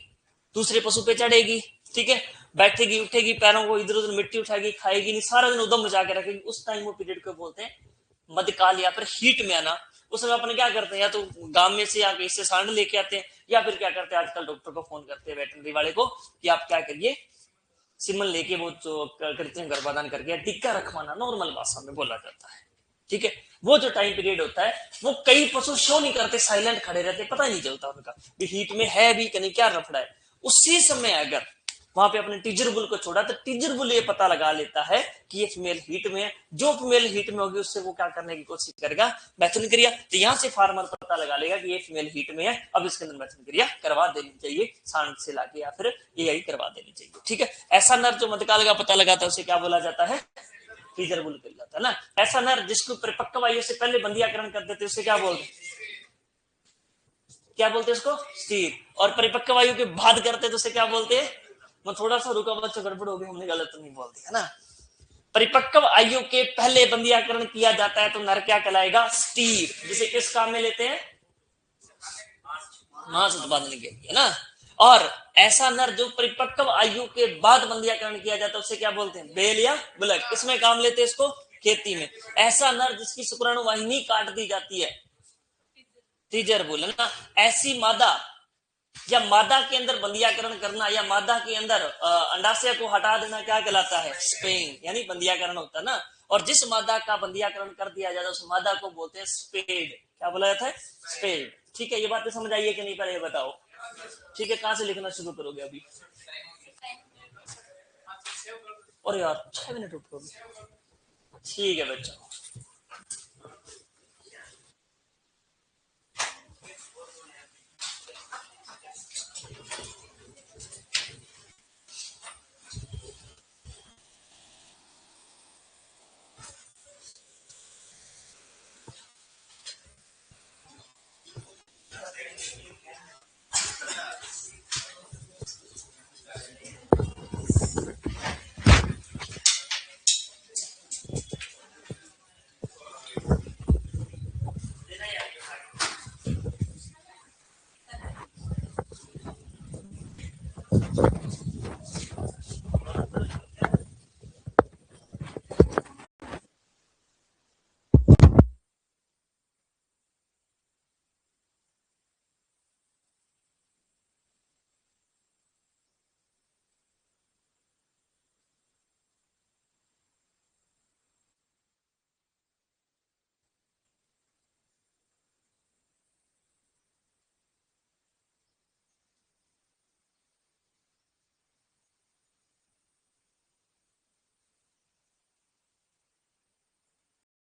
Speaker 1: दूसरे पशु पे चढ़ेगी, ठीक है, बैठेगी, उठेगी, पैरों को इधर उधर मिट्टी उठाएगी, खाएगी नहीं, सारा दिन उदम मचा के रखेगी। उस टाइम वो पीरियड को बोलते हैं मध्यकाल या फिर हीट में आना। उस समय अपन क्या करते हैं? या तो गांव में से या कहीं से सांड लेके आते हैं, या फिर क्या करते हैं आजकल डॉक्टर को फोन करते हैं, वेटनरी वाले को, कि आप क्या करिए, सिमन लेके वो जो करते हैं गर्भाधान करके टीका रखवाना, नॉर्मल भाषा में बोला जाता है। ठीक है। वो जो टाइम पीरियड होता है वो कई पशु शो नहीं करते, साइलेंट खड़े रहते, पता ही नहीं चलता उनका हीट में है भी कहीं क्या रफड़ा है। उसी समय अगर वहां पे अपने टीजर बुल को छोड़ा तो टीजर बुल ये पता लगा लेता है कि ये फीमेल हीट में है। जो फीमेल हीट में होगी उससे वो क्या करने की कोशिश करेगा? मैथुन क्रिया। तो यहाँ से फार्मर पता लगा लेगा कि ये फीमेल हीट में है, अब इसके अंदर मैथुन क्रिया करवा देनी चाहिए, सांड से लाके या फिर एआई करवा देनी चाहिए। ठीक है। ऐसा नर जो मध्यकाल का पता लगाता है उसे क्या बोला जाता है? टीजर बुल कर जाता है ना। ऐसा नर जिसको परिपक्व आयु से पहले बंदियाकरण कर देते उसे क्या बोलते? क्या बोलते उसको? स्टीर। और परिपक्व आयु के बाद करते तो उसे क्या बोलते हैं? मैं थोड़ा सा रुका, बच्चों गड़बड़ हो गई, हमने गलत तो नहीं बोलते है ना। परिपक्व आयु के पहले बंदियाकरण किया जाता है तो नर क्या कहलाएगा? स्टीर। जिसे किस काम में लेते हैं? मांस उत्पादन के लिए, है ना। और ऐसा नर जो परिपक्व आयु के बाद बंदियाकरण किया जाता है उसे क्या बोलते हैं? बेल या बुलक। किसमें काम लेते हैं इसको? खेती में। ऐसा नर जिसकी शुक्राणु वाहिनी काट दी जाती है, टीजर बुल, है ना। ऐसी मादा या मादा के अंदर बंदियाकरण करना या मादा के अंदर अंडाशय को हटा देना क्या कहलाता है? स्पेइंग, यानी बंदियाकरण होता है ना। और जिस मादा का बंदियाकरण कर दिया जाता है उस मादा को बोलते हैं स्पेड। क्या बोला जाता है? स्पेड। ठीक है। ये बातें समझ आई है कि नहीं, पहले ये बताओ। ठीक है। कहां से लिखना शुरू करोगे अभी? और यार 6 मिनट उठोगे। ठीक है बच्चों।